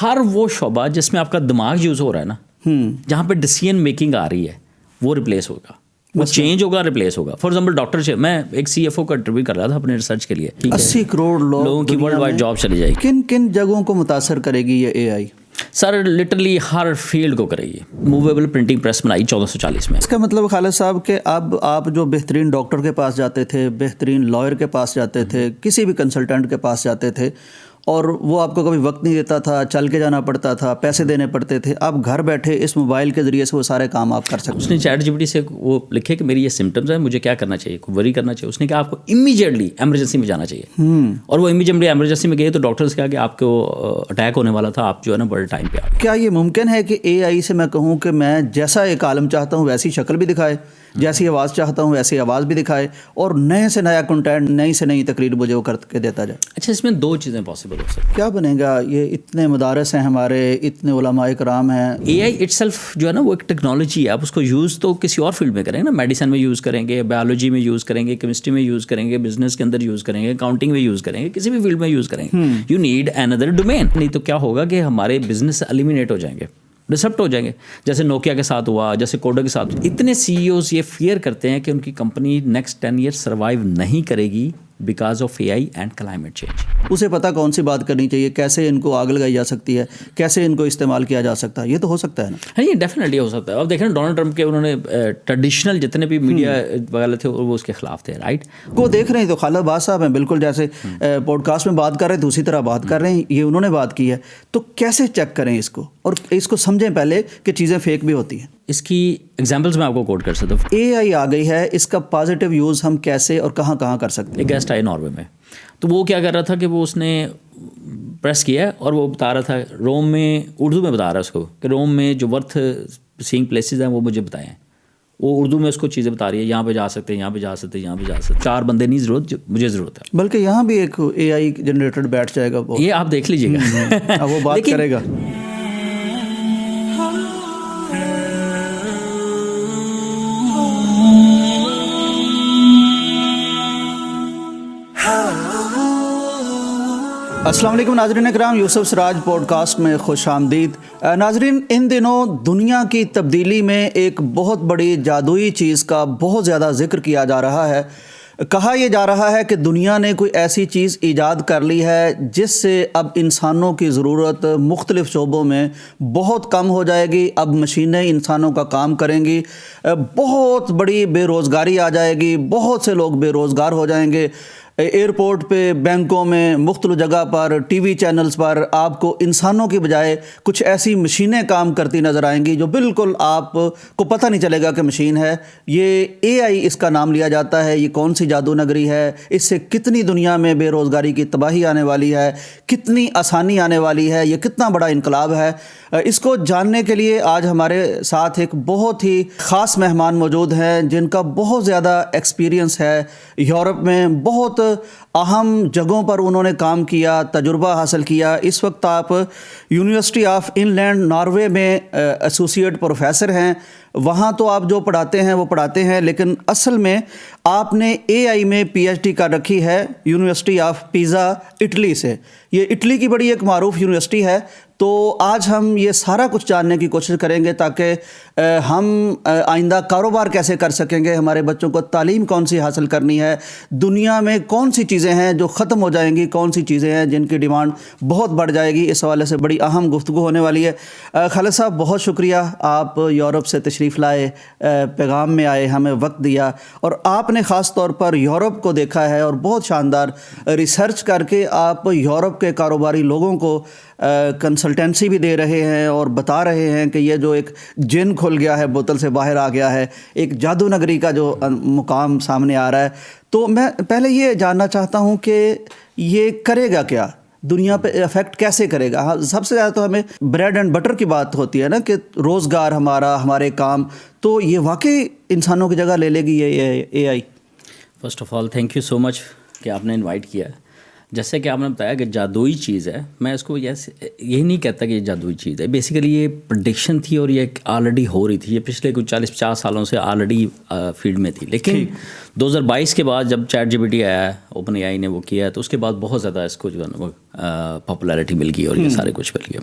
ہر وہ شعبہ جس میں آپ کا دماغ یوز ہو رہا ہے نا, جہاں پہ ڈیسیژن میکنگ آ رہی ہے, وہ ریپلیس ہوگا, وہ چینج ہوگا, ریپلیس ہوگا. فار ایگزامپل ڈاکٹر میں ایک CFO کا انٹرویو کر رہا تھا اپنے ریسرچ کے لیے. 80 کروڑ لوگوں کی ورلڈ وائڈ جاب چلی جائے گی. کن کن جگہوں کو متاثر کرے گی یہ AI؟ سر لٹرلی ہر فیلڈ کو کرے گی. موویبل پرنٹنگ پریس بنائی 1440 میں. اس کا مطلب خالد صاحب کہ اب آپ جو بہترین ڈاکٹر کے پاس جاتے تھے, بہترین لائر کے پاس جاتے تھے, کسی بھی کنسلٹنٹ کے پاس جاتے تھے, اور وہ آپ کو کبھی وقت نہیں دیتا تھا, چل کے جانا پڑتا تھا, پیسے دینے پڑتے تھے, اب گھر بیٹھے اس موبائل کے ذریعے سے وہ سارے کام آپ کر سکتے ہیں. اس نے چیٹ GPT سے وہ لکھے کہ میری یہ سمٹمز ہیں, مجھے کیا کرنا چاہیے, وری کرنا چاہیے. اس نے کہا آپ کو امیجیٹلی ایمرجنسی میں جانا چاہیے, اور وہ امیجیٹلی ایمرجنسی میں گئے تو ڈاکٹرز کہا کہ آپ کو اٹیک ہونے والا تھا, آپ جو ہے نا بڑے ٹائم پہ آ گئے. کیا یہ ممکن ہے کہ AI سے میں کہوں کہ میں جیسا ایک عالم چاہتا ہوں ویسی شکل بھی دکھائے, جیسی آواز چاہتا ہوں ویسی آواز بھی دکھائے, اور نئے سے نیا کنٹینٹ, نئی سے نئی تقریر مجھے وہ کر کے دیتا جائے؟ اچھا, اس میں 2 چیزیں پاسبل ہو سکتی. کیا بنے گا؟ یہ اتنے مدارس ہیں ہمارے, اتنے علماء کرام ہیں. AI اٹ سیلف جو ہے نا وہ ایک ٹیکنالوجی ہے, آپ اس کو یوز تو کسی اور فیلڈ میں کریں گے نا, میڈیسن میں یوز کریں گے, بایولوجی میں یوز کریں گے, کیمسٹری میں یوز کریں گے, بزنس کے اندر یوز کریں گے, اکاؤنٹنگ میں یوز کریں گے, کسی بھی فیلڈ میں یوز کریں گے. You need another domain. نہیں تو کیا ہوگا کہ ہمارے بزنس ایلیمینیٹ ہو جائیں گے, ڈسرپٹ ہو جائیں گے, جیسے نوکیا کے ساتھ ہوا, جیسے کوڈا کے ساتھ. اتنے CEOs یہ فیئر کرتے ہیں کہ ان کی کمپنی نیکسٹ 10 ایئر سروائیو نہیں کرے گی because of AI and climate change. اسے پتہ کون سی بات کرنی چاہیے, کیسے ان کو آگ لگائی جا سکتی ہے, کیسے ان کو استعمال کیا جا سکتا ہے. یہ تو ہو سکتا ہے نا. ہاں, یہ ڈیفینیٹلی ہو سکتا ہے. اب دیکھیں ڈونلڈ ٹرمپ کے انہوں نے ٹریڈیشنل جتنے بھی میڈیا وغیرہ تھے وہ اس کے خلاف تھے, رائٹ. وہ دیکھ رہے ہیں تو خالد باز صاحب ہیں, بالکل جیسے پوڈ کاسٹ میں بات کر رہے ہیں تو اسی طرح بات کر رہے ہیں, یہ انہوں نے بات کی ہے. تو کیسے چیک کریں اس کو, اور اس کو سمجھیں پہلے کہ چیزیں فیک بھی ہوتی ہیں. اس کی ایگزامپلس میں آپ کو کوٹ کر سکتا ہوں. AI آ گئی ہے, اس کا پازیٹیو یوز ہم کیسے اور کہاں کہاں کر سکتے ہیں؟ ایک گیسٹ آئے ناروے میں, تو وہ کیا کر رہا تھا کہ وہ اس نے پریس کیا اور وہ بتا رہا تھا روم میں, اردو میں بتا رہا ہے اس کو کہ روم میں جو ورتھ سینگ پلیسز ہیں وہ مجھے بتائیں. وہ اردو میں اس کو چیزیں بتا رہی ہے, یہاں پہ جا سکتے ہیں, یہاں پہ جا سکتے ہیں, یہاں پہ جا سکتے ہیں. 4 بندے نہیں ضرورت, مجھے ضرورت ہے. بلکہ یہاں بھی ایک AI جنریٹڈ بیٹھ جائے گا, یہ آپ دیکھ لیجیے گا, وہ بات کرے گا. السلام علیکم ناظرین اکرام, یوسف سراج پوڈ کاسٹ میں خوش آمدید. ناظرین, ان دنوں دنیا کی تبدیلی میں ایک بہت بڑی جادوئی چیز کا بہت زیادہ ذکر کیا جا رہا ہے. کہا یہ جا رہا ہے کہ دنیا نے کوئی ایسی چیز ایجاد کر لی ہے جس سے اب انسانوں کی ضرورت مختلف شعبوں میں بہت کم ہو جائے گی. اب مشینیں انسانوں کا کام کریں گی, بہت بڑی بے روزگاری آ جائے گی, بہت سے لوگ بے روزگار ہو جائیں گے. ایئرپورٹ پہ, بینکوں میں, مختلف جگہ پر, TV چینلز پر آپ کو انسانوں کی بجائے کچھ ایسی مشینیں کام کرتی نظر آئیں گی جو بالکل آپ کو پتہ نہیں چلے گا کہ مشین ہے. یہ AI اس کا نام لیا جاتا ہے. یہ کون سی جادو نگری ہے, اس سے کتنی دنیا میں بے روزگاری کی تباہی آنے والی ہے, کتنی آسانی آنے والی ہے, یہ کتنا بڑا انقلاب ہے. اس کو جاننے کے لیے آج ہمارے ساتھ ایک بہت ہی خاص مہمان موجود ہیں جن کا بہت زیادہ ایکسپیرینس ہے. یورپ میں بہت اہم جگہوں پر انہوں نے کام کیا, تجربہ حاصل کیا. اس وقت آپ University of Inland Norway میں ایسوسیٹ پروفیسر ہیں. وہاں تو آپ جو پڑھاتے ہیں وہ پڑھاتے ہیں, لیکن اصل میں آپ نے AI میں PhD کر رکھی ہے یونیورسٹی آف پیزا اٹلی سے. یہ اٹلی کی بڑی ایک معروف یونیورسٹی ہے. تو آج ہم یہ سارا کچھ جاننے کی کوشش کریں گے تاکہ ہم آئندہ کاروبار کیسے کر سکیں گے, ہمارے بچوں کو تعلیم کون سی حاصل کرنی ہے, دنیا میں کون سی چیزیں ہیں جو ختم ہو جائیں گی, کون سی چیزیں ہیں جن کی ڈیمانڈ بہت بڑھ جائے گی. اس حوالے سے بڑی اہم گفتگو ہونے والی ہے. خالد صاحب بہت شکریہ, آپ یورپ سے تشریف لائے, پیغام میں آئے, ہمیں وقت دیا, اور آپ نے خاص طور پر یورپ کو دیکھا ہے اور بہت شاندار ریسرچ کر کے آپ یورپ کے کاروباری لوگوں کو کنسلٹنسی بھی دے رہے ہیں اور بتا رہے ہیں کہ یہ جو ایک جن کھل گیا ہے, بوتل سے باہر آ گیا ہے, ایک جادو نگری کا جو مقام سامنے آ رہا ہے. تو میں پہلے یہ جاننا چاہتا ہوں کہ یہ کرے گا کیا, دنیا پہ افیکٹ کیسے کرے گا. سب سے زیادہ تو ہمیں بریڈ اینڈ بٹر کی بات ہوتی ہے نا کہ روزگار ہمارا, ہمارے کام, تو یہ واقعی انسانوں کی جگہ لے لے گی یہ AI؟ First of all thank you so much کہ آپ نے انوائٹ کیا. جیسے کہ آپ نے بتایا کہ جادوئی چیز ہے, میں اس کو یہی نہیں کہتا کہ یہ جادوئی چیز ہے. بیسیکلی یہ پریڈکشن تھی اور یہ آلریڈی ہو رہی تھی, یہ پچھلے کچھ 40-50 سالوں سے آلریڈی فیلڈ میں تھی. لیکن 2022 کے بعد جب چیٹ جی پی ٹی آیا ہے, اوپن اے آئی نے وہ کیا ہے, تو اس کے بعد بہت زیادہ اس کو جو ہے نا وہ پاپولیرٹی مل گئی اور یہ سارے کچھ مل گیا.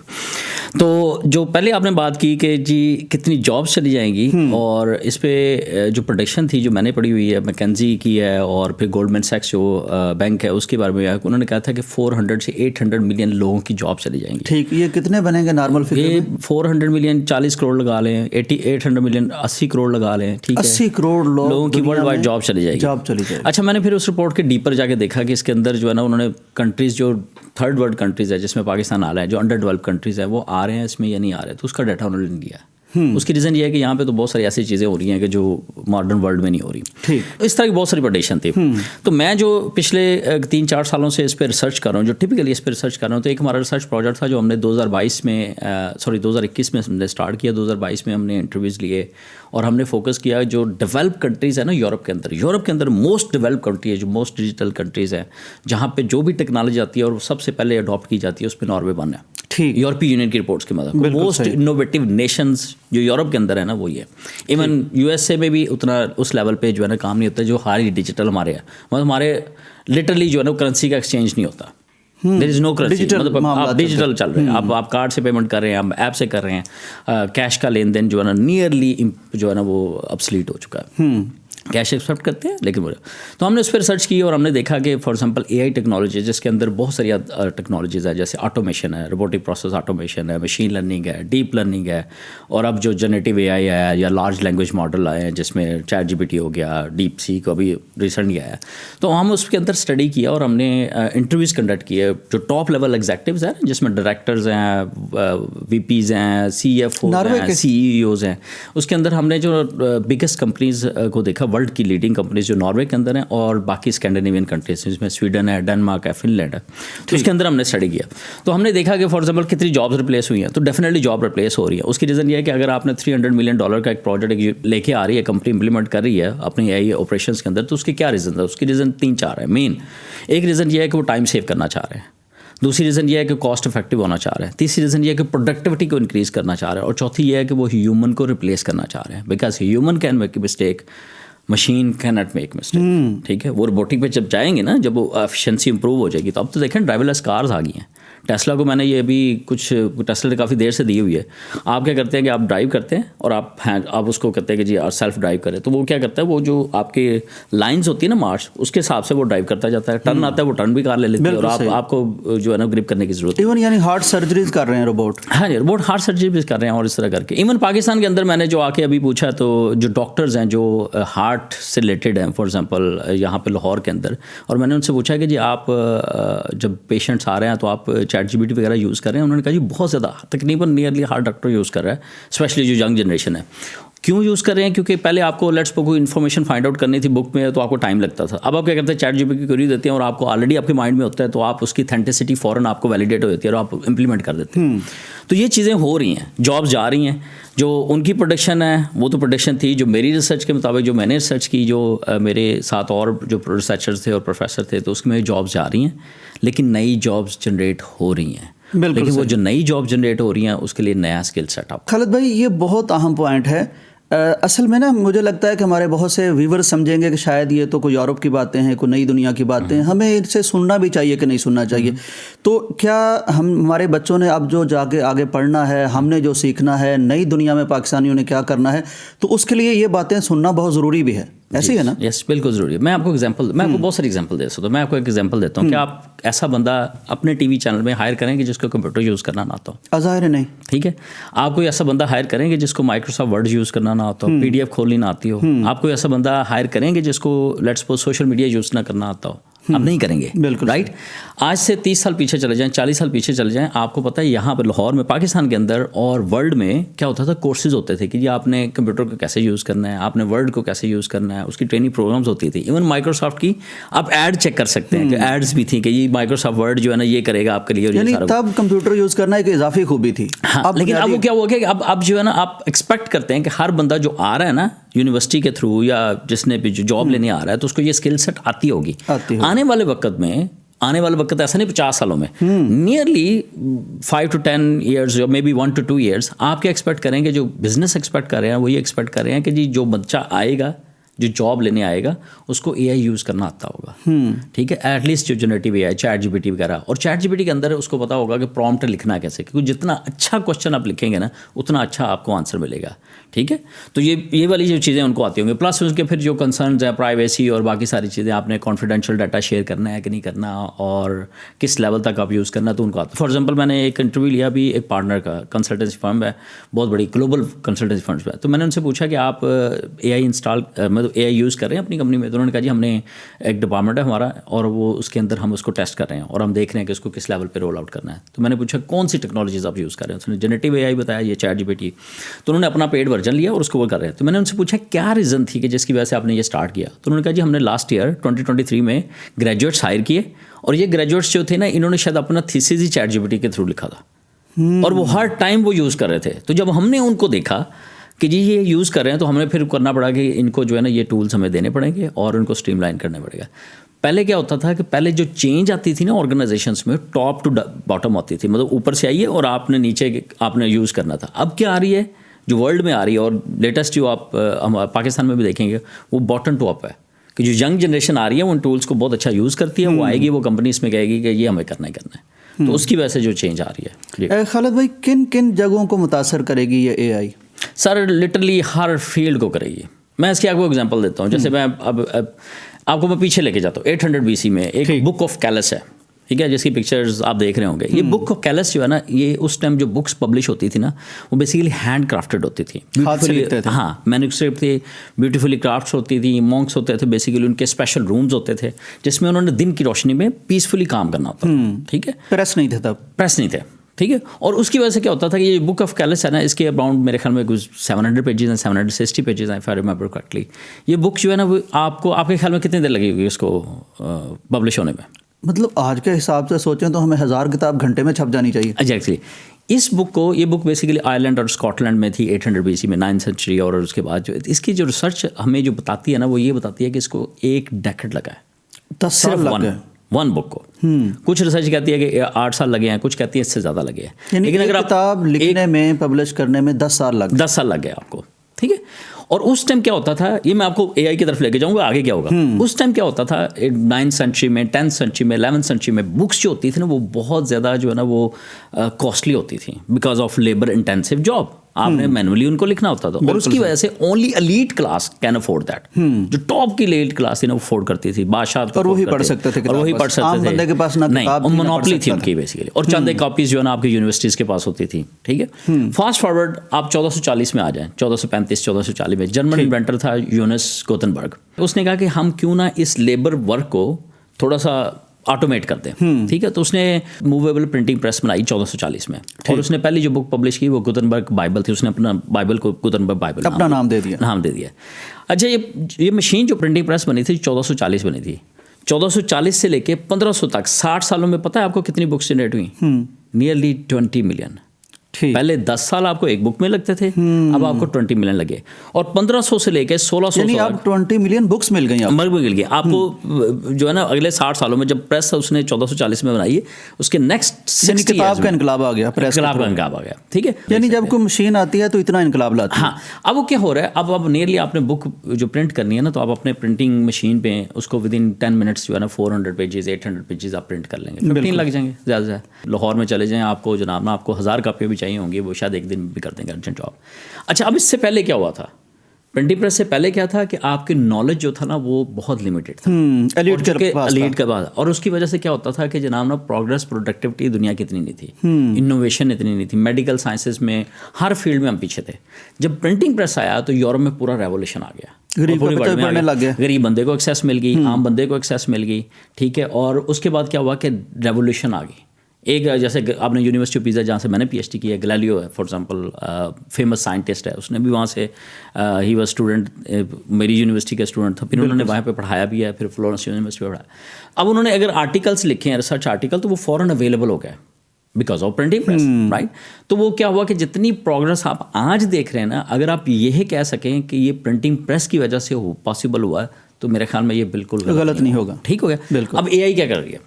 تو جو پہلے آپ نے بات کی کہ جی کتنی جابس چلی جائیں گی, اور اس پہ جو پروڈکشن تھی جو میں نے پڑھی ہوئی ہے, میکنزی کی ہے, اور پھر گولڈمن سیکس جو بینک ہے اس کے بارے میں انہوں نے کہا تھا کہ 400 سے 800 ملین لوگوں کی جاب چلی جائیں گی. ٹھیک, یہ کتنے بنیں گے نارمل فگر میں؟ یہ 400 ملین 40 کروڑ لگا لیں, 800 ملین 80 کروڑ لگا لیں, ٹھیک ہے, 80 کروڑ لوگوں کی ورلڈ وائڈ جاب چلی جائے گی. اچھا, میں نے پھر اس رپورٹ کے ڈیپر جا کے دیکھا کہ اس کے اندر جو ہے نا انہوں نے کنٹریز جو تھرڈ ورلڈ کنٹریز ہے جس میں پاکستان آ رہا ہے, جو انڈر ڈیولپ کنٹریز ہیں وہ آ رہے ہیں اس میں یا نہیں آ رہے, تو اس کا ڈیٹا انہوں نے دیا. اس کی ریزن یہ ہے کہ یہاں پہ تو بہت ساری ایسی چیزیں ہو رہی ہیں کہ جو ماڈرن ورلڈ میں نہیں ہو رہی. اس طرح کی بہت ساری پروڈکشن تھی. تو میں جو پچھلے 3-4 سالوں سے اس پہ ریسرچ کر رہا ہوں, جو ٹپکلی اس پہ ریسرچ کر رہا ہوں, تو ایک ہمارا ریسرچ پروجیکٹ تھا جو ہم نے 2021 میں ہم نے اسٹارٹ کیا. 2022 میں ہم نے انٹرویوز لیے اور ہم نے فوکس کیا جو ڈیولپ کنٹریز ہیں نا یورپ کے اندر موسٹ ڈیولپ کنٹری ہے, جو موسٹ ڈیجیٹل کنٹریز ہیں, جہاں پہ جو بھی ٹیکنالوجی آتی ہے اور سب سے پہلے اڈاپٹ کی جاتی ہے, اس پہ ناروے ون ہے. یورپی یونین کی رپورٹس کے مطابق موسٹ انوویٹیو نیشنز جو یورپ کے اندر ہے نا وہ یہ ہے. ایون یو ایس اے میں بھی اتنا اس لیول پہ جو ہے نا کام نہیں ہوتا جو ہاری ڈیجیٹل ہمارے ہے. مطلب ہمارے لٹرلی جو ہے نا کرنسی کا ایکسچینج نہیں ہوتا. دیر از نو کرنسی, مطلب آپ ڈیجیٹل چل رہے ہیں, آپ کارڈ سے پیمنٹ کر رہے ہیں, آپ ایپ سے کر رہے ہیں. کیش کا لین دین جو ہے نا نیئرلی جو ہے نا وہ ابسلیٹ ہو چکا ہے. کیش ایکسپیکٹ کرتے ہیں لیکن وہ, تو ہم نے اس پہ ریسرچ کی اور ہم نے دیکھا کہ for example a I technology جس کے اندر بہت ساری ٹیکنالوجیز ہیں, جیسے آٹومیشن ہے, روبوٹک پروسیس آٹومیشن ہے, مشین لرننگ ہے, ڈیپ لرننگ ہے, اور اب جو جنریٹیو اے آئی ہے یا لارج لینگویج ماڈل آئے ہیں جس میں چیٹ جی پی ٹی ہو گیا, ڈیپ سی کو ابھی ریسنٹلی آیا. تو ہم اس کے اندر اسٹڈی کیا اور ہم نے انٹرویوز کنڈکٹ کیے جو ٹاپ لیول ایگزیکٹیوز ہیں جس میں ڈائریکٹرز ہیں, وی پیز ہیں, سی ایف او ہیں, سی ای اوز ہیں. اس کے اندر ہم نے جو بگیسٹ کمپنیز کو دیکھا, ورلڈ کی لیڈنگ کمپنیز جو ناروے کے اندر ہیں اور باقی اسکینڈینیوین کنٹریز جس میں سویڈن ہے, ڈنمارک ہے, فن لینڈ ہے. تو اس کے اندر ہم نے اسٹڈی کیا تو ہم نے دیکھا کہ فار ایگزامپل کتنی جابس ریپلیس ہوئی ہیں. تو ڈیفینیٹلی جاب ریپلیس ہو رہی ہے. اس کی ریزن یہ ہے کہ اگر آپ نے $300 ملین کا ایک پروجیکٹ لے کے آ رہی ہے, کمپنی امپلیمنٹ کر رہی ہے اپنی اے آئی آپریشنس کے اندر, تو اس کے کیا ریزن ہے؟ اس کی ریزن 3-4 ہے مین. ایک ریزن یہ ہے کہ وہ ٹائم سیو کرنا چاہ رہے ہیں, دوسری ریزن یہ ہے کہ کاسٹ افیکٹو ہونا چاہ رہے ہیں, تیسری ریزن یہ ہے کہ پروڈکٹیوٹی کو انکریز کرنا چاہ رہے ہیں, اور چوتھی یہ ہے کہ وہ ہیومن کو ریپلیس کرنا چاہ رہے ہیں. Because human can make a mistake, machine can not make mistake. ٹھیک ہے, وہ روبوٹک پہ جب جائیں گے نا, جب وہ ایفیشنسی امپروو ہو جائے گی. تو اب تو دیکھیں ڈرائیور لیس کارز آ گئی ہیں. ٹیسلا کو میں نے یہ ابھی کچھ ٹیسلا نے کافی دیر سے دی ہوئی ہے. آپ کیا کرتے ہیں کہ آپ ڈرائیو کرتے ہیں اور آپ اس کو کہتے ہیں کہ جی سیلف ڈرائیو کریں, تو وہ کیا کرتا ہے, وہ جو آپ کے لائنز ہوتی ہے نا مارچ, اس کے حساب سے وہ ڈرائیو کرتا جاتا ہے. ٹرن آتا ہے وہ ٹرن بھی کار لے لیتی ہے, اور آپ کو جو ہے نا گرپ کرنے کی ضرورت ہے. ایون یعنی ہارٹ سرجریز کر رہے ہیں روبوٹ. ہاں جی, روبوٹ ہارٹ سرجری بھی کر رہے ہیں اور اس طرح کر کے. ایون پاکستان کے اندر میں نے جو آ کے ابھی پوچھا, تو جو ڈاکٹرز ہیں جو ہارٹ سے ریلیٹڈ ہیں فار ایگزامپل یہاں پہ لاہور کے اندر, اور میں نے ان سے پوچھا کہ جی آپ جب پیشنٹس آ رہے ہیں تو آپ چیٹ جی پی ٹی وغیرہ یوز کر رہے ہیں؟ انہوں نے کہا جی بہت زیادہ, تقریباً نیئرلی ہر ڈاکٹر یوز کر رہا ہے, اسپیشلی جو ینگ جنریشن ہے. کیوں یوز کر رہے ہیں؟ کیونکہ پہلے آپ کو لیٹس کوئی انفارمیشن فائنڈ آؤٹ کرنی تھی بک میں, تو آپ کو ٹائم لگتا تھا. اب آپ کیا کرتے ہیں, چیٹ جی پی ٹی کی کوئری دیتے ہیں اور آپ کو آلریڈی آپ کے مائنڈ میں ہوتا ہے, تو آپ اس کی اتھینٹسٹی فوراً آپ کو ویلیڈیٹ ہو جاتی ہے اور آپ امپلیمنٹ کر دیتے ہیں. تو یہ چیزیں ہو رہی ہیں, جابس جا رہی ہیں. جو ان کی پروڈکشن ہے وہ تو پروڈکشن تھی, جو میری ریسرچ کے مطابق جو میں نے ریسرچ کی, جو میرے ساتھ اور جو ریسرچرز تھے اور پروفیسر تھے, تو اس میں جابس جا رہی ہیں, لیکن نئی جابس جنریٹ ہو رہی ہیں. لیکن وہ جو نئی جاب جنریٹ ہو رہی ہیں اس کے لیے نیا اسکل سیٹ اپ. خالد بھائی, یہ بہت اہم پوائنٹ ہے. اصل میں نا مجھے لگتا ہے کہ ہمارے بہت سے ویورز سمجھیں گے کہ شاید یہ تو کوئی یورپ کی باتیں ہیں, کوئی نئی دنیا کی باتیں ہیں, ہمیں ان سے سننا بھی چاہیے کہ نہیں سننا چاہیے. تو کیا ہمارے بچوں نے اب جو جا کے آگے پڑھنا ہے, ہم نے جو سیکھنا ہے, نئی دنیا میں پاکستانیوں نے کیا کرنا ہے, تو اس کے لیے یہ باتیں سننا بہت ضروری بھی ہے. ایسے ہی ہے نا؟ یس, بالکل ضروری ہے. میں آپ کو ایگزامپل, میں آپ کو بہت ساری ایگزامپل دے سکتا ہوں. میں آپ کو ایک ایگزامپل دیتا ہوں کہ آپ ایسا بندہ اپنے ٹی وی چینل میں ہائر کریں گے جس کو کمپیوٹر یوز کرنا نہ آتا ہو. ظاہر ہے نہیں. ٹھیک ہے, آپ کوئی ایسا بندہ ہائر کریں گے جس کو مائکروسافٹ ورڈ یوز کرنا نہ آتا ہو, پی ڈی ایف کھولنی نہ آتی ہو. آپ کوئی ایسا بندہ ہائر کریں گے جس کو let's suppose social media use نہ کرنا آتا ہو. اب نہیں کریں گے, بالکل رائٹ. آج سے 30 سال پیچھے چلے جائیں, 40 سال پیچھے چلے جائیں, آپ کو پتہ ہے یہاں پہ لاہور میں, پاکستان کے اندر اور ورلڈ میں کیا ہوتا تھا, کورسز ہوتے تھے کہ جی آپ نے کمپیوٹر کو کیسے یوز کرنا ہے, آپ نے ورڈ کو کیسے یوز کرنا ہے, اس کی ٹریننگ پروگرامز ہوتی تھی. ایون مائکروسافٹ کی آپ ایڈ چیک کر سکتے ہیں کہ ایڈز بھی تھیں کہ یہ مائکروسافٹ ورڈ جو ہے نا یہ کرے گا آپ کے لیے, یعنی تب کمپیوٹر یوز کرنا ایک اضافی خوبی تھی. لیکن اب وہ کیا ہوا کہ اب جو ہے نا آپ ایکسپیکٹ کرتے ہیں کہ ہر بندہ جو آ رہا ہے نا یونیورسٹی کے تھرو یا جس نے بھی جو جاب لینے آ رہا ہے, تو اس کو یہ اسکل سیٹ آتی ہوگی. آنے والے وقت ایسا نہیں 50 سالوں میں, نیئرلی 5 to 10 years یا مے بی 1 to 2 years, آپ کیا ایکسپیکٹ کریں گے, جو بزنس ایکسپیکٹ کر رہے ہیں وہ یہ ایکسپیکٹ کر رہے ہیں کہ جی جو بچہ آئے گا جو جاب لینے آئے گا اس کو اے آئی یوز کرنا آتا ہوگا, ٹھیک ہے, ایٹ لیسٹ جو جنریٹیو اے آئی, چیٹ جی پی ٹی وغیرہ, اور چیٹ جی پی ٹی کے اندر اس کو پتا ہوگا کہ پرومپٹ لکھنا کیسے, کیونکہ جتنا اچھا کوشچن آپ لکھیں گے نا اتنا اچھا آپ کو آنسر ملے گا, ٹھیک ہے. تو یہ والی جو چیزیں ان کو آتی ہوں گی, پلس اس کے پھر جو کنسرنز ہیں پرائیویسی اور باقی ساری چیزیں, آپ نے کانفیڈینشیل ڈاٹا شیئر کرنا ہے کہ نہیں کرنا, اور کس لیول تک آپ یوز کرنا, تو ان کو آتا ہے. فار ایگزامپل میں نے ایک انٹرویو لیا بھی ایک پارٹنر کا, کنسلٹنسی فرم ہے, بہت بڑی گلوبل کنسلٹنسی فرمز ہے. تو میں نے ان سے پوچھا کہ آپ اے آئی انسٹال مطلب اے آئی یوز کر رہے ہیں اپنی کمپنی میں؟ تو انہوں نے کہا جی ہم نے ایک ڈپارٹمنٹ ہے ہمارا, اور وہ اس کے اندر ہم اس کو ٹیسٹ کر رہے ہیں اور ہم دیکھ رہے ہیں کہ اس کو کس لیول پہ رول آؤٹ کرنا ہے. تو میں نے پوچھا کون سی ٹیکنالوجیز آپ یوز کر رہے ہیں؟ اس نے جنریٹیو اے آئی بتایا, یہ چیٹ جی پی ٹی. تو انہوں نے اپنا پیڈ ورژن لیا اور اس کو وہ کر رہے ہیں. تو میں نے ان سے پوچھا کیا ریزن تھی کہ جس کی وجہ سے آپ نے یہ اسٹارٹ کیا؟ تو انہوں نے کہا جی ہم نے لاسٹ ایئر 2023 میں گریجویٹس ہائر کیے, اور یہ گریجویٹس جو تھے نا انہوں نے شاید اپنا تھیسس ہی چیٹ جی پی ٹی کے تھرو لکھا تھا, اور وہ ہر ٹائم وہ یوز کر رہے تھے. تو جب ہم نے ان کو دیکھا کہ جی یہ یوز کر رہے ہیں, تو ہمیں پھر کرنا پڑا کہ ان کو جو ہے نا یہ ٹولس ہمیں دینے پڑیں گے اور ان کو اسٹریم لائن کرنا پڑے گا. پہلے کیا ہوتا تھا کہ پہلے جو چینج آتی تھی نا آرگنائزیشنس میں, ٹاپ ٹو باٹم آتی تھی, مطلب اوپر سے آئیے اور آپ نے نیچے آپ نے یوز کرنا تھا. اب کیا آ رہی ہے جو ورلڈ میں آ رہی ہے, اور لیٹسٹ جو آپ پاکستان میں بھی دیکھیں گے, وہ باٹم ٹو اپ ہے, کہ جو ینگ جنریشن آ رہی ہے وہ ان ٹولس کو بہت اچھا یوز کرتی ہے, وہ آئے گی, وہ کمپنیز میں کہے گی کہ یہ ہمیں کرنا ہی کرنا ہے. تو اس کی وجہ سے جو چینج آ رہی ہے. خالد بھائی, کن کن جگہوں کو متاثر کرے گی یہ اے آئی؟ سر لٹرلی ہر فیلڈ کو کرے گی. میں اس کی آپ کو ایگزامپل دیتا ہوں. جیسے میں اب آپ کو میں پیچھے لے کے جاتا ہوں. 800 BC میں ایک بک آف کیلس ہے, ٹھیک ہے, جس کی پکچرز آپ دیکھ رہے ہوں گے. یہ بک آف کیلس جو ہے نا, یہ اس ٹائم جو بکس پبلش ہوتی تھی نا, وہ بیسیکلی ہینڈ کرافٹڈ ہوتی تھی, ہاں مینوسکرپٹ تھی, بیوٹیفلی کرافٹس ہوتی تھی, مونکس ہوتے تھے, بیسیکلی ان کے اسپیشل رومز ہوتے تھے جس میں انہوں نے دن کی روشنی میں پیسفلی کام کرنا ہوتا تھا, ٹھیک ہے. پریس نہیں تھا تب, پریس نہیں تھے, ٹھیک ہے. اور اس کی وجہ سے کیا ہوتا تھا کہ یہ بک آف کیلس ہے نا, اس کے اراؤنڈ میرے خیال میں کچھ 700 پیجز ہیں, 760 پیجز ہیں, اف آئی ریممبر کریکٹلی. یہ بک جو ہے نا وہ آپ کے خیال میں کتنی دیر لگے گی اس کو پبلش ہونے میں؟ مطلب آج کے حساب سے سوچیں تو ہمیں 1000 کتاب گھنٹے میں چھپ جانی چاہیے. ایگزیکٹلی. اس بک کو, یہ بک بیسیکلی آئرلینڈ اور اسکاٹ لینڈ میں تھی 800 BC میں, 9th سینچری. اور اس کے بعد جو اس کی جو ریسرچ ہمیں جو بتاتی ہے نا, وہ یہ بتاتی ہے کہ اس کو 1 ڈیکیڈ لگا ہے, 10 سال لگ گئے ون بک کو. کچھ ریسرچ کہتی ہے کہ 8 سال لگے ہیں, کچھ کہتی ہے اس سے زیادہ لگے ہیں. لیکن اگر کتاب لکھنے میں, پبلش کرنے میں 10 سال لگ گئے آپ کو, ٹھیک ہے. اور اس ٹائم کیا ہوتا تھا, یہ میں آپ کو اے آئی کی طرف لے کے جاؤں گا, آگے کیا ہوگا. اس ٹائم کیا ہوتا تھا 9th سینچری میں, 10th سینچری میں, 11th سینچری میں بکس جو ہوتی تھی نا, وہ بہت زیادہ جو ہے نا وہ کاسٹلی ہوتی تھیں, because of labour intensive job. آپ نے مینولی ان کو لکھنا ہوتا تھا, اور اس کی وجہ سے only elite class can afford that. جو ٹاپ کی ایلیٹ کلاس تھی نا وہ افورڈ کرتی تھی, بادشاہ, اور وہی پڑھ سکتے تھے, اور وہی پڑھ سکتے تھے. بندے کے پاس نہ کتاب تھی, مونوپلی تھی ان کی بیسیکلی, اور چند ایک کاپیز جو ہے نا آپ کی یونیورسٹیز کے پاس ہوتی تھی, ٹھیک ہے. فاسٹ فارورڈ آپ 1440 میں آ جائیں, 1435 1440 میں جرمن انوینٹر تھا یونس گوتنبرگ. اس نے کہا کہ ہم کیوں نہ اس لیبر ورک کو تھوڑا سا آٹومیٹ کرتے ہیں, ٹھیک ہے. تو اس نے موویبل پرنٹنگ پریس بنائی 1440 میں, اور اس نے پہلی جو بک پبلش کی وہ گوتنبرگ بائبل تھی. اس نے اپنا بائبل کو گوتنبرگ بائبل اپنا نام دے دیا. اچھا, یہ مشین جو پرنٹنگ پریس بنی تھی 1440 بنی تھی. 1440 سے لے کے 1500 تک 60 سالوں میں پتہ ہے آپ کو کتنی بکس جنریٹ ہوئی؟ Nearly 20 million. پہلے 10 سال آپ کو ایک بک میں لگتے تھے, اب آپ کو 20 ملین لگے. اور 1500 سے لے کے 1600, یعنی اب 20 ملین بکس مل گئی آپ کو جو ہے نا اگلے 60 سالوں میں. جب پریس اس نے 1440 میں بنائی ہے, اس کے نیکسٹ کتاب کا انقلاب آ گیا, پریس کا انقلاب آ گیا, ٹھیک ہے. یعنی جب کوئی مشین آتی ہے تو اتنا انقلاب لاتی ہے. ہاں, اب وہ کیا ہو رہا ہے, اب نیئرلی آپ نے بک جو پرنٹ کرنی ہے نا, تو آپ اپنے پرنٹنگ مشین پہ اس کو ود ان 10 منٹس جو ہے نا 400 پیجز 800 پیجز آپ پرنٹ کر لیں گے. 15 لگ جائیں گے زیادہ سے زیادہ. لاہور میں چلے جائیں آپ کو جناب نا, آپ کو 1000 کاپیاں بھی چاہیے ہوں گی, وہ شاید ایک دن بھی کر دیں گے ارجنٹ جاب. اچھا, اب اس سے پہلے کیا ہوا تھا, پرنٹنگ پریس سے پہلے کیا تھا کہ آپ کی نالج جو تھا نا وہ بہت لمیٹڈ تھا, ایلیٹ کے بعد. اور اس کی وجہ سے کیا ہوتا تھا کہ جناب نا پروگرس پروڈکٹیوٹی دنیا کی اتنی نہیں تھی, انوویشن اتنی نہیں تھی, میڈیکل سائنسز میں ہر فیلڈ میں ہم پیچھے تھے. جب پرنٹنگ پریس آیا تو یورپ میں پورا ریولیوشن آ گیا, غریب بندے کو ایکسیس مل گئی, عام بندے کو ایکسیس مل گئی, ٹھیک ہے. اور اس کے بعد کیا ہوا کہ ریولیوشن آ گئی. ایک جیسے آپ نے یونیورسٹی آف پیزا جہاں سے میں نے پی ایچ ڈی کی ہے, گلیلیو ہے فار ایگزامپل, فیمس سائنٹسٹ ہے, اس نے بھی وہاں سے ہی واز اسٹوڈنٹ, میری یونیورسٹی کا اسٹوڈنٹ تھا, پھر انہوں نے وہاں پہ پڑھایا بھی ہے, پھر فلورنس یونیورسٹی پہ پڑھایا. اب انہوں نے اگر آرٹیکلس لکھے ہیں, ریسرچ آرٹیکل, تو وہ فوراً اویلیبل ہو گئے because of printing press, right. تو وہ کیا ہوا کہ جتنی پروگرس آپ آج دیکھ رہے ہیں نا, اگر آپ یہ کہہ سکیں کہ یہ پرنٹنگ پریس کی وجہ سے پاسبل ہوا ہے, تو میرے خیال میں یہ بالکل غلط نہیں ہوگا. ٹھیک ہو گیا. اب اے آئی کیا کر رہی ہے,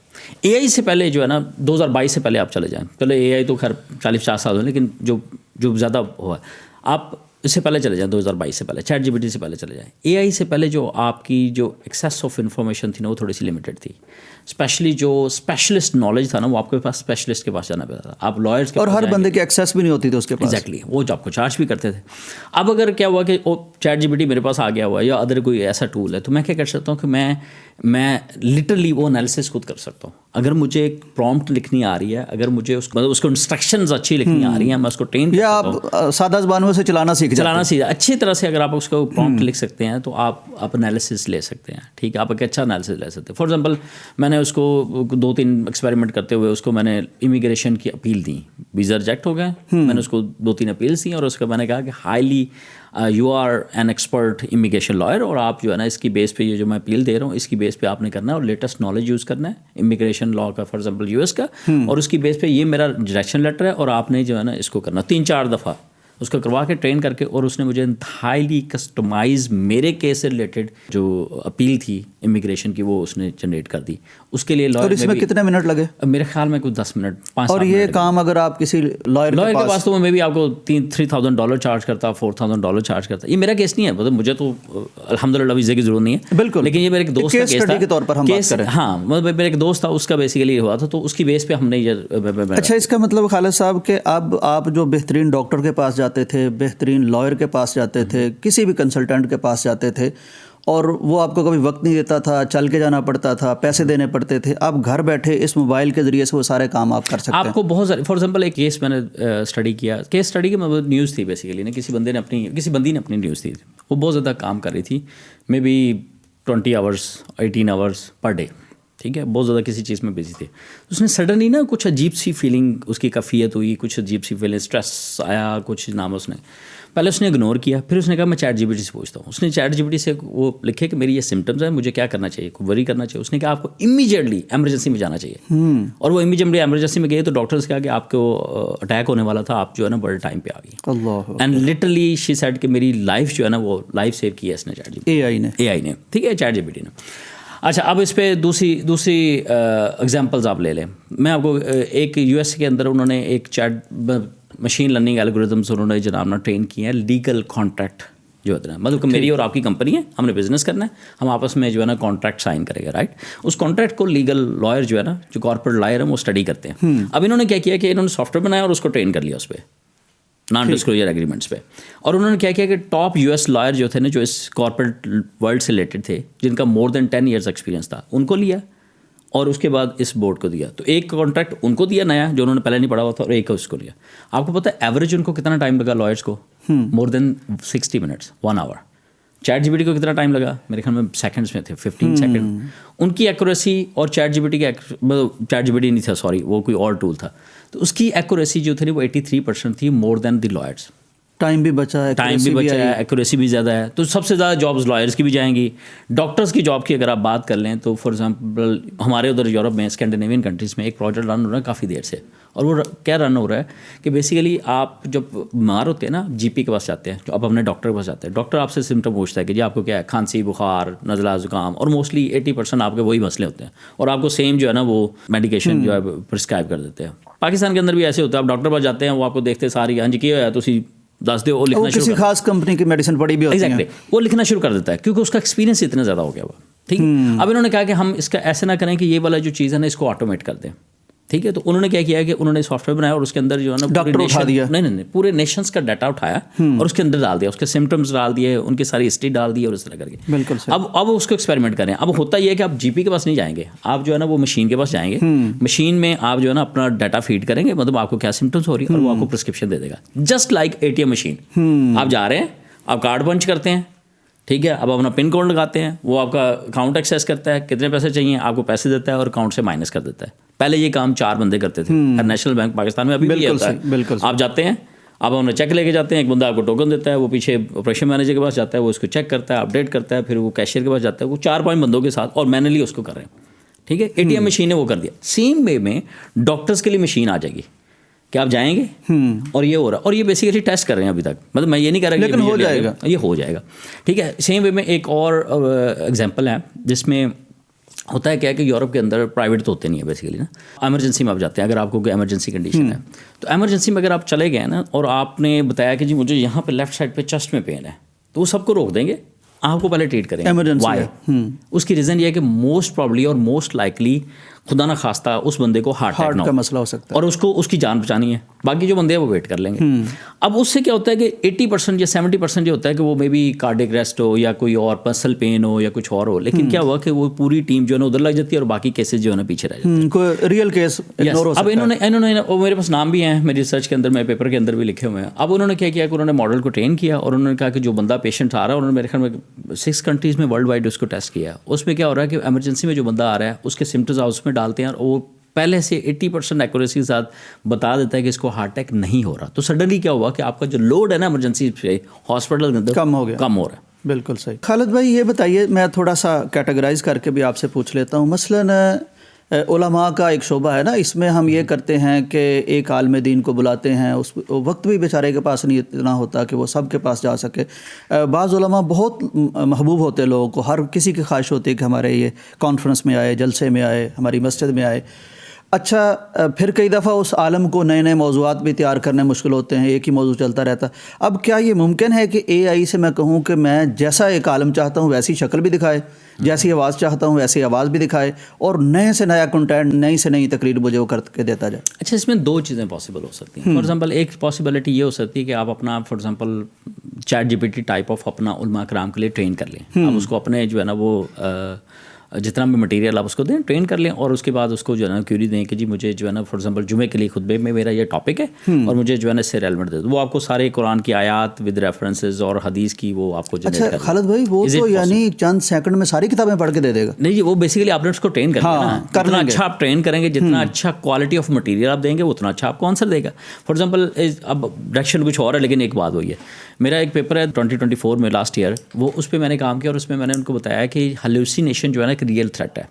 اے آئی سے پہلے جو ہے نا 2022 سے پہلے آپ چلے جائیں, چلے اے آئی تو خیر 40-50 سال ہوئے, لیکن جو زیادہ ہوا ہے, آپ اس سے پہلے چلے جائیں 2022 سے پہلے, چیٹ جی پی ٹی سے پہلے چلے جائیں, اے آئی سے پہلے جو آپ کی جو ایکسیس آف انفارمیشن تھی نا وہ تھوڑی سی لمیٹڈ تھی. اسپیشلی جو اسپیشلسٹ نالج تھا نا وہ آپ کے پاس اسپیشلسٹ کے پاس جانا پڑتا تھا. آپ لائرس کے اور ہر بندے کی ایکسیس بھی نہیں ہوتی تھی اس کے پاس. ایگزیکٹلی, وہ جو آپ کو چارج بھی کرتے تھے. اب اگر کیا ہوا کہ چیٹ جی پی ٹی میرے پاس آ گیا ہوا ہے یا ادر کوئی ایسا ٹول ہے, تو میں کیا کر سکتا ہوں کہ میں لٹرلی وہ انالیسس خود کر سکتا ہوں. اگر مجھے ایک پرومپٹ لکھنی آ رہی ہے, اگر مجھے اس کو انسٹرکشنز اچھی لکھنی آ رہی ہیں, میں اس کو ٹرین یا آپ سادہ زبانوں سے چلانا سیکھ اچھی طرح سے اگر آپ اس کو پرومپٹ لکھ سکتے ہیں تو آپ انالیسس لے سکتے ہیں. ٹھیک ہے, آپ ایک اچھا انالیسس لے سکتے ہیں. فار ایگزامپل میں نے اس کو 2-3 ایکسپیریمنٹ کرتے ہوئے اس کو میں نے امیگریشن کی اپیل دی, ویزا ریجیکٹ ہو گئے, میں نے اس کو 2-3 اپیلس دی اور اس کا میں نے کہا کہ highly you are an expert immigration lawyer, اور آپ جو ہے نا اس کی بیس پہ یہ جو میں اپیل دے رہا ہوں اس کی بیس پہ آپ نے کرنا ہے اور لیٹسٹ نالج یوز کرنا ہے امیگریشن لا کا, فار ایگزامپل US کا, اور اس کی بیس پہ یہ میرا ڈائریکشن لیٹر ہے اور آپ نے جو ہے نا اس کو کرنا 3-4 دفعہ اس کو کروا کے ٹرین کر کے, اور اس نے مجھے انتہائی کسٹمائز میرے کیس سے ریلیٹڈ جو اپیل تھی امیگریشن کی وہ اس نے جنریٹ کر دی. اس کے لیے اور اس میں کتنے منٹ لگے؟ میرے خیال میں کوئی 10 منٹ 5. اور یہ کام اگر آپ کسی لائر کے پاس تو میں بھی آپ کو $3,000 چارج کرتا, $4,000 چارج کرتا. یہ میرا کیس نہیں ہے, مطلب مجھے تو الحمدللہ ویزے کی ضرورت نہیں ہے بالکل, لیکن یہ میرے ایک دوست کا کیس تھا کے طور پر ہم بات کریں. ہاں, مطلب میرا ایک دوست تھا, اس کا بیسیکلی ہوا تھا, تو اس کی بیس پہ ہم نے یہ. اچھا, اس کا مطلب خالد صاحب کہ اب آپ جو بہترین ڈاکٹر کے پاس جاتے تھے, بہترین لائر کے پاس جاتے تھے, کسی بھی کنسلٹنٹ کے پاس جاتے تھے, اور وہ آپ کو کبھی وقت نہیں دیتا تھا, چل کے جانا پڑتا تھا, پیسے دینے پڑتے تھے, آپ گھر بیٹھے اس موبائل کے ذریعے سے وہ سارے کام آپ کر سکتے ہیں. آپ کو بہت سارے, فار ایگزامپل ایک کیس میں نے اسٹڈی کیا, کیس اسٹڈی کی مطلب نیوز تھی بیسیکلی نا, کسی بندی نے اپنی نیوز تھی, وہ بہت زیادہ کام کر رہی تھی, مے بی 20 hours 18 hours پر ڈے. ٹھیک ہے, بہت زیادہ کسی چیز میں بزی تھے. اس نے سڈنلی نا کچھ عجیب سی فیلنگ اس کی کیفیت ہوئی, کچھ عجیب سی فیلنگ, اسٹریس آیا, کچھ نام اس نے پہلے اس نے اگنور کیا, پھر اس نے کہا میں چیٹ جی پی ٹی سے پوچھتا ہوں. اس نے چیٹ جی پی ٹی سے وہ لکھے کہ میری یہ سمٹمز ہیں, مجھے کیا کرنا چاہیے, وری کرنا چاہیے. اس نے کہا آپ کو امیجیٹلی ایمرجنسی میں جانا چاہیے, اور وہ امیجیٹلی ایمرجنسی میں گئے تو ڈاکٹر سے کہا کہ آپ کو اٹیک ہونے والا تھا, آپ جو ہے نا بڑے ٹائم پہ آ گئی. اینڈ لٹرلی شی سیڈ کہ میری لائف جو ہے نا وہ لائف سیو کی ہے اس نے, چیٹ جی اے آئی نے. ٹھیک ہے, چیٹ جی پی ٹی نے. اچھا, اب اس پہ دوسری ایگزامپلز آپ لے لیں. میں آپ کو ایک US کے اندر انہوں نے ایک چیٹ مشین لرننگ الگوریتھمس انہوں نے جناب نا ٹرین کیے ہیں لیگل کانٹریکٹ جو ہوتا ہے, مطلب کہ میری اور آپ کی کمپنی ہے, ہم نے بزنس کرنا ہے, ہم آپس میں جو ہے نا کانٹریکٹ سائن کریں گے, رائٹ. اس کانٹریکٹ کو لیگل لائر جو ہے نا, جو کارپوریٹ لائر ہیں وہ اسٹڈی کرتے ہیں. اب انہوں نے کیا کیا کہ انہوں نے سافٹ ویئر بنایا اور اس کو ٹرین کر لیا اس پہ نان ڈسکلوجر ایگریمنٹس پہ, اور انہوں نے کیا کیا کہ ٹاپ US لائر جو تھے نا, جو اس کارپوریٹ ورلڈ سے ریلیٹڈ تھے, جن کا more than 10 years ایکسپیرینس تھا, ان کو لیا اور اس کے بعد اس بورڈ کو دیا. تو ایک کانٹریکٹ ان کو دیا نیا جو انہوں نے پہلے نہیں پڑھا ہوا تھا, اور ایک اس کو لیا. آپ کو پتہ ہے ایوریج ان کو کتنا ٹائم لگا لائرس کو؟ more than 60 minutes, 1 hour. Chat G P T کو کتنا ٹائم لگا؟ میرے خیال میں سیکنڈس میں تھے, 15 سیکنڈ. ان کی ایکوریسی اور chat G P T chat G P T نہیں تھا, سوری, وہ کوئی اور ٹول تھا, تو اس کی ایکوریسی جو تھی وہ 83% تھی, مور دین دی لائرس. ٹائم بھی بچا ہے, ایکوریسی بھی زیادہ ہے. تو سب سے زیادہ جابس لائرس کی بھی جائیں گی. ڈاکٹرس کی جاب کی اگر آپ بات کر لیں تو فار ایگزامپل ہمارے ادھر یورپ میں, اسکینڈینیوین کنٹریز میں ایک پروجیکٹ رن ہو رہا ہے کافی دیر سے, اور وہ کیا رن ہو رہا ہے کہ بیسیکلی آپ جب بیمار ہوتے ہیں نا, GP کے پاس جاتے ہیں, جو آپ اپنے ڈاکٹر کے پاس جاتے ہیں, ڈاکٹر آپ سے سمٹم پوچھتا ہے کہ جی آپ کو کیا ہے, کھانسی, بخار, نزلہ, زکام, اور موسٹلی 80% آپ کے وہی مسئلے ہوتے ہیں, اور آپ کو سیم جو ہے نا وہ میڈیکیشن جو ہے پرسکرائب کر دیتے ہیں. پاکستان کے اندر بھی ایسے ہوتا ہے, آپ ڈاکٹر پاس جاتے ہیں, وہ آپ کو دیکھتے ساری, ہاں جی کیا ہے, تو دس دے, وہ لکھنا کسی خاص کمپنی کی میڈیسن پڑی بھی ہوتی ہے, وہ لکھنا شروع کر دیتا ہے کیونکہ اس کا ایکسپیرینس اتنا زیادہ ہو گیا ہوا. ٹھیک ہے, اب انہوں نے کہا کہ ہم اس کا ایسے نہ کریں کہ یہ والا جو چیز ہے نا اس کو آٹومیٹ کر دیں. ٹھیک ہے, تو انہوں نے کیا کیا کہ انہوں نے سافٹ ویئر بنایا اور اس کے اندر جو ہے نا ڈاکٹر اٹھا دیا, نہیں پورے نیشنز کا ڈاٹا اٹھایا اور اس کے اندر ڈال دیا, اس کے سمٹمز ڈال دیے, ان کی ساری ہسٹری ڈال دی, اور اس طرح کر کے. بالکل. اب اس کو ایکسپیریمنٹ کریں. اب ہوتا یہ ہے کہ آپ GP کے پاس نہیں جائیں گے, آپ جو ہے نا وہ مشین کے پاس جائیں گے, مشین میں آپ جو ہے نا اپنا ڈاٹا فیڈ کریں گے, مطلب آپ کو کیا سمٹمس ہو رہی ہے, اور وہ آپ کو پرسکرپشن دے دے گا, جسٹ لائک ATM مشین. آپ جا رہے ہیں, آپ کارڈ پنچ کرتے ہیں, ٹھیک ہے, اب اپنا پن کوڈ لگاتے ہیں, وہ آپ کا اکاؤنٹ ایکسیس کرتا ہے, کتنے پیسے چاہیے آپ کو پیسے دیتا ہے, اور اکاؤنٹ سے مائنس کر دیتا ہے. پہلے یہ کام 4 بندے کرتے تھے, نیشنل بینک پاکستان میں ابھی بھی یہ ہوتا ہے. آپ جاتے ہیں, آپ اپنا چیک لے کے جاتے ہیں, ایک بندہ آپ کو ٹوکن دیتا ہے, وہ پیچھے آپریشن مینیجر کے پاس جاتا ہے, وہ اس کو چیک کرتا ہے, اپڈیٹ کرتا ہے, پھر وہ کیشیئر کے پاس جاتا ہے, وہ 4-5 بندوں کے ساتھ اور مینولی اس کو کر رہے ہیں. ٹھیک ہے, ATM مشین نے وہ کر دیا. سیم وے میں ڈاکٹرس کے لیے مشین آ جائے گی کہ آپ جائیں گے اور یہ ہو رہا ہے, اور یہ بیسیکلی ٹیسٹ کر رہے ہیں ابھی تک, مطلب میں یہ نہیں کہہ رہا کہ ہو جائے گا, یہ ہو جائے گا. ٹھیک ہے, سیم وے میں ایک اور ایگزامپل ہے جس میں ہوتا ہے کیا کہ یورپ کے اندر پرائیویٹ تو ہوتے نہیں ہے بیسیکلی نا. ایمرجنسی میں آپ جاتے ہیں, اگر آپ کو کوئی ایمرجنسی کنڈیشن ہے تو ایمرجنسی میں اگر آپ چلے گئے نا اور آپ نے بتایا کہ جی مجھے یہاں پہ لیفٹ سائڈ پہ چیسٹ میں پین ہے, تو وہ سب کو روک دیں گے, آپ کو پہلے ٹریٹ کریں گے. وائی؟ اس کی ریزن یہ ہے کہ موسٹ پرابلی اور موسٹ لائکلی خدا نہ خواستہ اس بندے کو ہارٹ اٹیک کا مسئلہ ہو سکتا ہے اور اس کی جان بچانی ہے, باقی جو بندے ہیں وہ ویٹ کر لیں گے. اب اس سے کیا ہوتا ہے کہ 80% یا 70% یہ ہوتا ہے کہ وہ مے بی کارڈک ریسٹ ہو یا کوئی اور مسل پین ہو یا کچھ اور ہو, لیکن کیا ہوا کہ وہ پوری ٹیم جو ہے نا ادھر لگ جاتی ہے اور باقی کیسز جو ہے نا پیچھے رہ جاتے ہیں. کوئی ریئل کیس اگنور ہو سکتا ہے. اب انہوں نے میرے پاس نام بھی ہیں میری ریسرچ کے اندر, میرے پیپر کے اندر بھی لکھے ہوئے ہیں. اب انہوں نے کیا کیا کہ انہوں نے ماڈل کو ٹرین کیا اور انہوں نے کہا کہ جو بندہ پیشنٹ آ رہا ہے, انہوں نے میرے خیال میں 6 کنٹریز میں ورلڈ وائڈ اس کو ٹیسٹ کیا. اس میں کیا ہو رہا ہے کہ ایمرجنسی میں جو بندہ آ رہا ہے اس کے سمپٹمز اس میں ڈالتے ہیں اور وہ پہلے سے 80% ایکوریسی کے ساتھ بتا دیتا ہے کہ اس کو ہارٹ اٹیک نہیں ہو رہا. تو سڈنلی کیا ہوا کہ آپ کا جو لوڈ ہے نا ایمرجنسی پہ ہاسپٹل کے اندر کم ہو رہا ہے. بالکل صحیح. خالد بھائی یہ بتائیے, میں تھوڑا سا کیٹیگرائز کر کے بھی آپ سے پوچھ لیتا ہوں. مثلاً علماء کا ایک شعبہ ہے نا, اس میں ہم یہ کرتے ہیں کہ ایک عالم دین کو بلاتے ہیں, اس وقت بھی بیچارے کے پاس نہیں اتنا ہوتا کہ وہ سب کے پاس جا سکے. بعض علماء بہت محبوب ہوتے ہیں لوگوں کو, ہر کسی کی خواہش ہوتی ہے کہ ہمارے یہ کانفرنس میں آئے, جلسے میں آئے, ہماری مسجد میں آئے. اچھا پھر کئی دفعہ اس عالم کو نئے نئے موضوعات بھی تیار کرنے مشکل ہوتے ہیں, ایک ہی موضوع چلتا رہتا. اب کیا یہ ممکن ہے کہ اے آئی سے میں کہوں کہ میں جیسا ایک عالم چاہتا ہوں ویسی شکل بھی دکھائے, جیسی آواز چاہتا ہوں ویسی آواز بھی دکھائے, اور نئے سے نیا کنٹینٹ, نئی سے نئی تقریر مجھے وہ کر کے دیتا جائے؟ اچھا, اس میں 2 چیزیں پاسبل ہو سکتی ہیں. فار ایگزامپل ایک پاسبلٹی یہ ہو سکتی ہے کہ آپ اپنا for example chat G P T type of اپنا علماء کرام کے لیے ٹرین کر لیں. آپ اس کو اپنے جو ہے نا وہ جتنا بھی مٹیریل آپ اس کو دیں, ٹرین کر لیں, اور اس کے بعد اس کو جو ہے نا کیوری دیں کہ جی مجھے جو ہے نا فار ایگزامپل جمعے کے لیے خطبے میں میرا یہ ٹاپک ہے اور مجھے جو ہے نا اس سے ریلیونٹ دے دو. وہ آپ کو سارے قرآن کی آیات ود ریفرنسز اور حدیث کی وہ آپ کو جنریٹ کر دے. اچھا خالد بھائی, وہ تو یعنی چند سیکنڈ میں ساری کتابیں پڑھ کے دے دے گا؟ نہیں جی, وہ بیسیکلی آپ نے اس کو ٹرین کرنا ہے. جتنا اچھا آپ ٹرین کریں گے, جتنا اچھا کوالٹی آف مٹیریل آپ دیں گے, اتنا اچھا آپ کو آنسر دے گا. فار ایگزامپل اب ڈائریکشن کچھ اور ہے, لیکن ایک بات وہی ہے. میرا ایک پیپر ہے 2024 میں لاسٹ ایئر, وہ اس پہ میں نے کام کیا اور اس میں نے ان کو بتایا کہ ہیلوسینیشن جو ہے نا ایک ریئل تھریٹ ہے.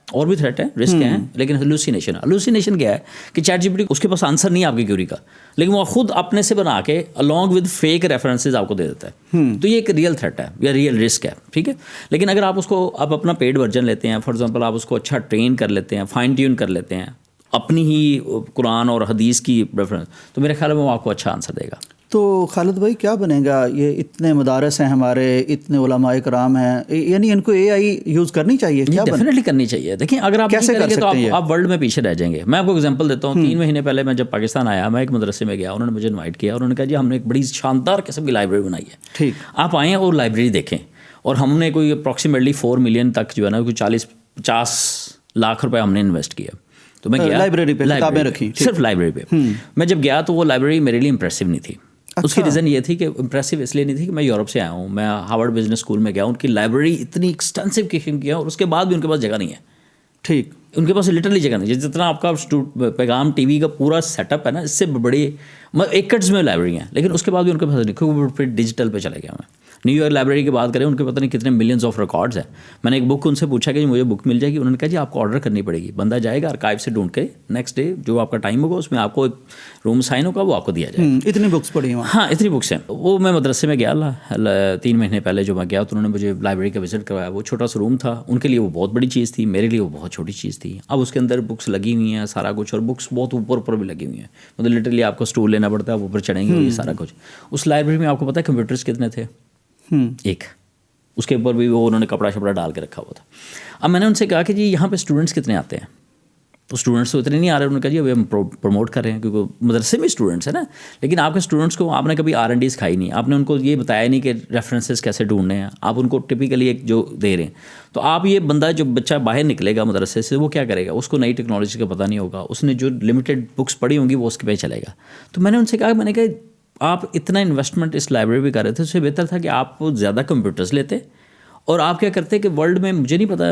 اور بھی تھریٹ ہے, رسک ہیں, لیکن ہلوسینیشن کیا ہے کہ چیٹ جی پی ٹی اس کے پاس آنسر نہیں ہے آپ کی کیوری کا, لیکن وہ خود اپنے سے بنا کے along with فیک ریفرنسز آپ کو دے دیتا ہے. تو یہ ایک ریئل تھریٹ ہے یا ریئل رسک ہے, ٹھیک ہے. لیکن اگر آپ اس کو اپنا پیڈ ورژن لیتے ہیں, فار ایگزامپل آپ اس کو اچھا ٹرین کر لیتے ہیں, فائن ٹیون کر لیتے ہیں اپنی ہی قرآن اور حدیث کی ریفرنس, تو میرے خیال میں وہ آپ کو اچھا آنسر دے گا. تو خالد بھائی کیا بنے گا؟ یہ اتنے مدارس ہیں ہمارے, اتنے علماء کرام ہیں, یعنی ان کو اے آئی یوز کرنی چاہیے؟ ڈیفینیٹلی کرنی چاہیے. دیکھیں اگر آپ کیسے کریں گے تو آپ ورلڈ میں پیچھے رہ جائیں گے. میں آپ کو ایگزامپل دیتا ہوں. 3 مہینے پہلے میں جب پاکستان آیا, میں ایک مدرسے میں گیا, انہوں نے مجھے انوائٹ کیا, انہوں نے کہا جی ہم نے ایک بڑی شاندار قسم کی لائبریری بنائی ہے, ٹھیک, آپ آئیں اور لائبریری دیکھیں. اور ہم نے کوئی اپروکسیمیٹلی 4 ملین تک جو ہے نا کوئی 40-50 لاکھ روپے ہم نے انویسٹ کیا. تو میں گیا لائبریری پہ, کتابیں رکھی صرف لائبریری پہ. میں جب گیا تو وہ لائبریری میرے لیے امپریسو نہیں تھی. اس کی ریزن یہ تھی کہ امپریسو اس لیے نہیں تھی کہ میں یورپ سے آیا ہوں, میں ہارورڈ بزنس اسکول میں گیا, ان کی لائبریری اتنی ایکسٹینسو قسم کی ہے اور اس کے بعد بھی ان کے پاس جگہ نہیں ہے. ٹھیک, ان کے پاس لٹرلی جگہ نہیں ہے. جتنا آپ کا پیغام ٹی وی کا پورا سیٹ اپ ہے نا, اس سے بڑی ایکڑز میں لائبریری ہیں, لیکن اس کے بعد بھی ان کے پاس نہیں, پھر ڈیجیٹل پہ چلے گیا. میں نیو یارک لائبریری کی بات کریں, ان کے پتہ نہیں کتنے ملینز آف ریکارڈز ہیں. میں نے ایک بک ان سے پوچھا کہ مجھے بک مل جائے گی, انہوں نے کہا جی آپ کو آرڈر کرنی پڑے گی. بندہ جائے گا آرکائیو سے ڈھونڈ کے, نیکسٹ ڈے جو آپ کا ٹائم ہوگا اس میں آپ کو ایک روم سائن ہوگا, وہ آپ کو دیا جائے گا. اتنی بکس پڑھی ہیں؟ ہاں اتنی بکس ہیں. وہ میں مدرسے میں گیا 3 مہینے پہلے جو میں گیا, تو انہوں نے مجھے لائبریری کا وزٹ کروایا. وہ چھوٹا سا روم تھا, ان کے لیے وہ بہت بڑی چیز تھی, میرے لیے وہ بہت چھوٹی چیز تھی. اب اس کے اندر بکس لگی ہوئی ہیں سارا کچھ, اور بکس بہت اوپر بھی لگی ہوئی ہیں, مطلب لٹرلی آپ کو اسٹول لینا پڑتا ہے, اوپر چڑھیں گے, یہ سارا کچھ. اس لائبریری میں آپ کو پتہ ہے کمپیوٹرز کتنے تھے؟ ایک. اس کے اوپر بھی وہ انہوں نے کپڑا شپڑا ڈال کے رکھا ہوا تھا. اب میں نے ان سے کہا کہ جی یہاں پہ اسٹوڈنٹس کتنے آتے ہیں؟ تو اسٹوڈنٹس تو اتنے نہیں آ رہے. انہوں نے کہا جی ابھی ہم پروموٹ کر رہے ہیں, کیونکہ مدرسے میں اسٹوڈنٹس ہیں نا, لیکن آپ کے اسٹوڈنٹس کو آپ نے کبھی R&D سکھائی نہیں, آپ نے ان کو یہ بتایا نہیں کہ ریفرنسز کیسے ڈھونڈنے ہیں. آپ ان کو ٹپیکلی ایک جو دے رہے ہیں, تو آپ یہ بندہ جو بچہ باہر نکلے گا مدرسے سے, وہ کیا کرے گا؟ اس کو نئی ٹیکنالوجی کا پتہ نہیں ہوگا, اس نے جو لمیٹیڈ بکس پڑھی ہوں گی وہ اس کے پہ چلے گا. تو میں نے ان سے کہا, میں نے کہا آپ اتنا انویسٹمنٹ اس لائبریری پہ کر رہے تھے, اس سے بہتر تھا کہ آپ زیادہ کمپیوٹرز لیتے اور آپ کیا کرتے کہ ورلڈ میں, مجھے نہیں پتا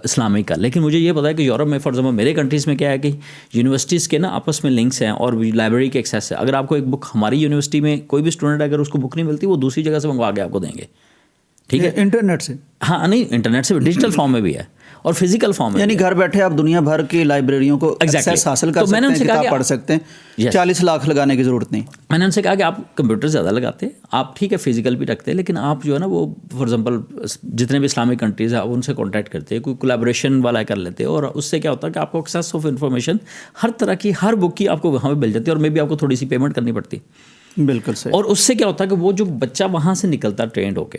اسلامک کا, لیکن مجھے یہ پتا ہے کہ یورپ میں فار ایگزامپل میرے کنٹریز میں کیا ہے کہ یونیورسٹیز کے نا آپس میں لنکس ہیں اور لائبریری کے ایکسیس ہے. اگر آپ کو ایک بک ہماری یونیورسٹی میں کوئی بھی اسٹوڈنٹ اگر اس کو بک نہیں ملتی, وہ دوسری جگہ سے منگوا کے آپ کو دیں گے, ٹھیک ہے, انٹرنیٹ سے. ہاں نہیں, انٹرنیٹ سے ڈیجیٹل فارم میں بھی ہے. اور فزیکل فارم میں. یعنی گھر بیٹھے آپ دنیا بھر کی لائبریریوں کو ایکسیس حاصل کر سکتے ہیں, کتاب پڑھ سکتے ہیں, 40 لاکھ لگانے کی ضرورت نہیں. میں نے ان سے کہا کہ آپ کمپیوٹر زیادہ لگاتے ہیں, آپ ٹھیک ہے فزیکل بھی رکھتے ہیں, لیکن آپ جو ہے نا وہ فار ایگزامپل جتنے بھی اسلامک کنٹریز ہیں آپ ان سے کانٹیکٹ کرتے ہیں, کوئی کولیبریشن والا کر لیتے ہیں, اور اس سے کیا ہوتا ہے کہ آپ کو ایکسیس آف انفارمیشن ہر طرح کی ہر بک کی آپ کو وہاں پہ مل جاتی ہے, اور میں بھی آپ کو تھوڑی سی پیمنٹ کرنی پڑتی. بالکل صحیح. اور اس سے کیا ہوتا ہے کہ وہ جو بچہ وہاں سے نکلتا ٹرینڈ ہو کے,